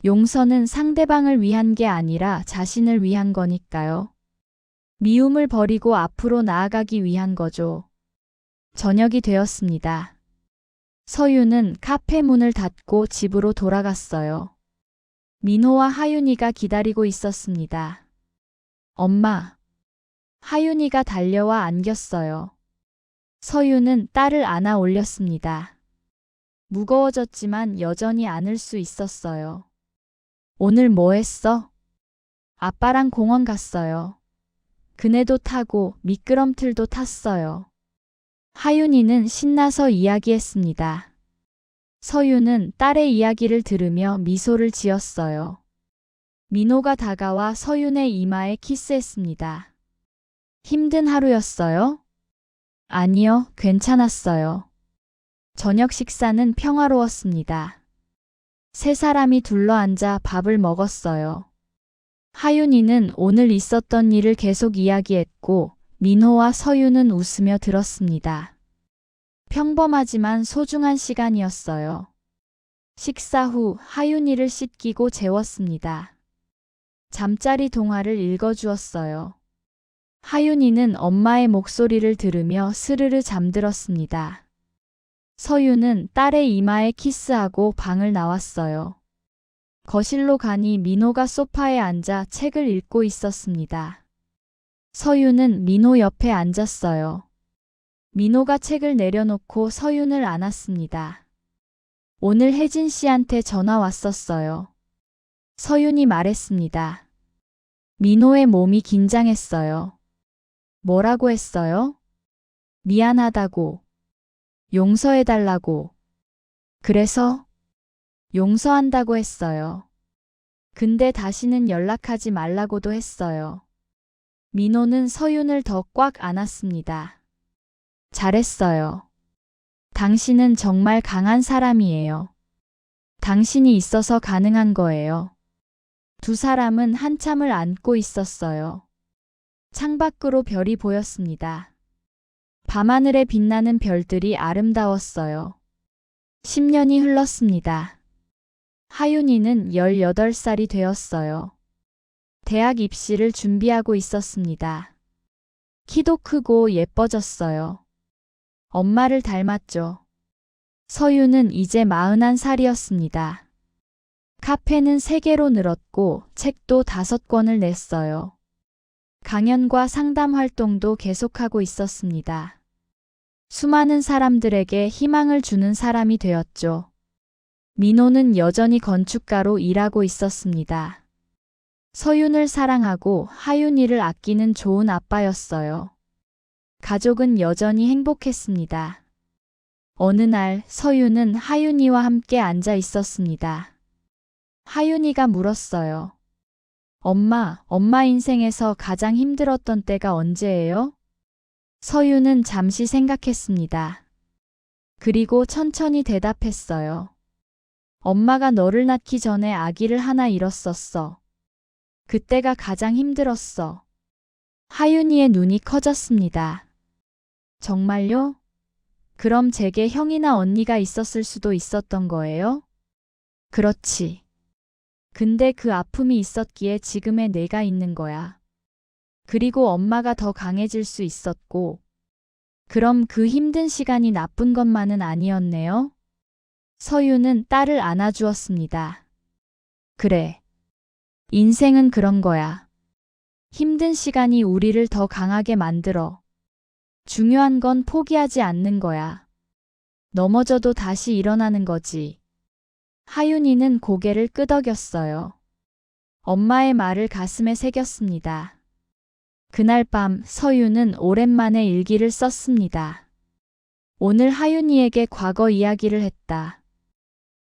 용서는 상대방을 위한 게 아니라 자신을 위한 거니까요. 미움을 버리고 앞으로 나아가기 위한 거죠. 저녁이 되었습니다. 서유는 카페 문을 닫고 집으로 돌아갔어요. 민호와 하윤이가 기다리고 있었습니다. 엄마. 하윤이가 달려와 안겼어요. 서유는 딸을 안아 올렸습니다. 무거워졌지만 여전히 안을 수 있었어요. 오늘 뭐 했어? 아빠랑 공원 갔어요. 그네도 타고 미끄럼틀도 탔어요. 하윤이는 신나서 이야기했습니다. 서유는 딸의 이야기를 들으며 미소를 지었어요. 민호가 다가와 서윤의 이마에 키스했습니다. 힘든 하루였어요? 아니요, 괜찮았어요. 저녁 식사는 평화로웠습니다. 세 사람이 둘러앉아 밥을 먹었어요. 하윤이는 오늘 있었던 일을 계속 이야기했고 민호와 서유는 웃으며 들었습니다. 평범하지만 소중한 시간이었어요. 식사 후 하윤이를 씻기고 재웠습니다. 잠자리 동화를 읽어주었어요. 하윤이는 엄마의 목소리를 들으며 스르르 잠들었습니다. 서유는 딸의 이마에 키스하고 방을 나왔어요. 거실로 가니 민호가 소파에 앉아 책을 읽고 있었습니다. 서유는 민호 옆에 앉았어요. 민호가 책을 내려놓고 서윤을 안았습니다. 오늘 혜진 씨한테 전화 왔었어요. 서윤이 말했습니다. 민호의 몸이 긴장했어요. 뭐라고 했어요? 미안하다고. 용서해달라고. 그래서 용서한다고 했어요. 근데 다시는 연락하지 말라고도 했어요. 민호는 서윤을 더 꽉 안았습니다. 잘했어요. 당신은 정말 강한 사람이에요. 당신이 있어서 가능한 거예요. 두 사람은 한참을 안고 있었어요. 창밖으로 별이 보였습니다. 밤하늘에 빛나는 별들이 아름다웠어요. 10년이 흘렀습니다. 하윤이는 18살이 되었어요. 대학 입시를 준비하고 있었습니다. 키도 크고 예뻐졌어요. 엄마를 닮았죠. 서유는 이제 41살이었습니다. 카페는 3개로 늘었고 책도 5권을 냈어요. 강연과 상담 활동도 계속하고 있었습니다. 수많은 사람들에게 희망을 주는 사람이 되었죠. 민호는 여전히 건축가로 일하고 있었습니다. 서윤을 사랑하고 하윤이를 아끼는 좋은 아빠였어요. 가족은 여전히 행복했습니다. 어느 날 서윤은 하윤이와 함께 앉아 있었습니다. 하윤이가 물었어요. 엄마 인생에서 가장 힘들었던 때가 언제예요? 서윤은 잠시 생각했습니다. 그리고 천천히 대답했어요. 엄마가 너를 낳기 전에 아기를 하나 잃었었어. 그때가 가장 힘들었어. 하윤이의 눈이 커졌습니다. 정말요? 그럼 제게 형이나 언니가 있었을 수도 있었던 거예요? 그렇지. 근데 그 아픔이 있었기에 지금의 내가 있는 거야. 그리고 엄마가 더 강해질 수 있었고. 그럼 그 힘든 시간이 나쁜 것만은 아니었네요? 서유는 딸을 안아주었습니다. 그래. 인생은 그런 거야. 힘든 시간이 우리를 더 강하게 만들어. 중요한 건 포기하지 않는 거야. 넘어져도 다시 일어나는 거지. 하윤이는 고개를 끄덕였어요. 엄마의 말을 가슴에 새겼습니다. 그날 밤 서유는 오랜만에 일기를 썼습니다. 오늘 하윤이에게 과거 이야기를 했다.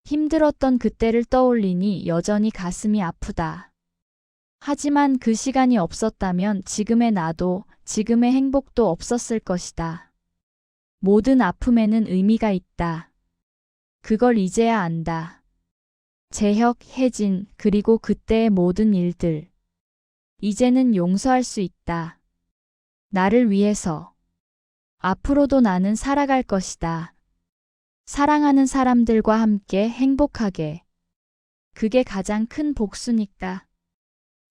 힘들었던 그때를 떠올리니 여전히 가슴이 아프다. 하지만 그 시간이 없었다면 지금의 나도, 지금의 행복도 없었을 것이다. 모든 아픔에는 의미가 있다. 그걸 이제야 안다. 재혁, 혜진, 그리고 그때의 모든 일들. 이제는 용서할 수 있다. 나를 위해서. 앞으로도 나는 살아갈 것이다. 사랑하는 사람들과 함께 행복하게. 그게 가장 큰 복수니까.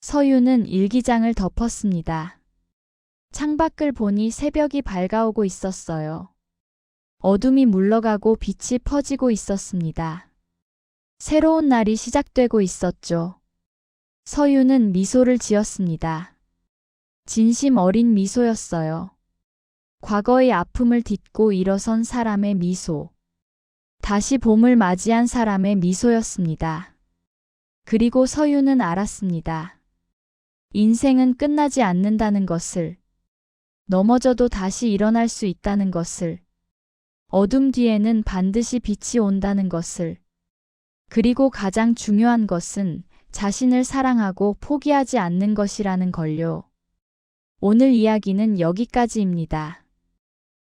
서유는 일기장을 덮었습니다. 창밖을 보니 새벽이 밝아오고 있었어요. 어둠이 물러가고 빛이 퍼지고 있었습니다. 새로운 날이 시작되고 있었죠. 서유는 미소를 지었습니다. 진심 어린 미소였어요. 과거의 아픔을 딛고 일어선 사람의 미소. 다시 봄을 맞이한 사람의 미소였습니다. 그리고 서유는 알았습니다. 인생은 끝나지 않는다는 것을. 넘어져도 다시 일어날 수 있다는 것을. 어둠 뒤에는 반드시 빛이 온다는 것을. 그리고 가장 중요한 것은 자신을 사랑하고 포기하지 않는 것이라는 걸요. 오늘 이야기는 여기까지입니다.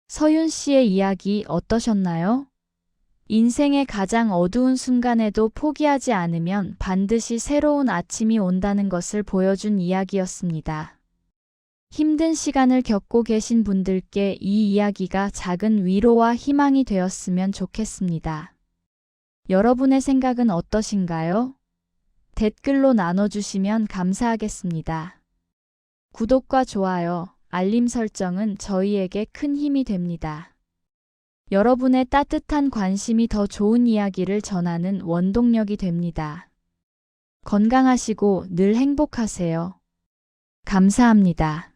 서윤 씨의 이야기 어떠셨나요? 인생의 가장 어두운 순간에도 포기하지 않으면 반드시 새로운 아침이 온다는 것을 보여준 이야기였습니다. 힘든 시간을 겪고 계신 분들께 이 이야기가 작은 위로와 희망이 되었으면 좋겠습니다. 여러분의 생각은 어떠신가요? 댓글로 나눠주시면 감사하겠습니다. 구독과 좋아요, 알림 설정은 저희에게 큰 힘이 됩니다. 여러분의 따뜻한 관심이 더 좋은 이야기를 전하는 원동력이 됩니다. 건강하시고 늘 행복하세요. 감사합니다.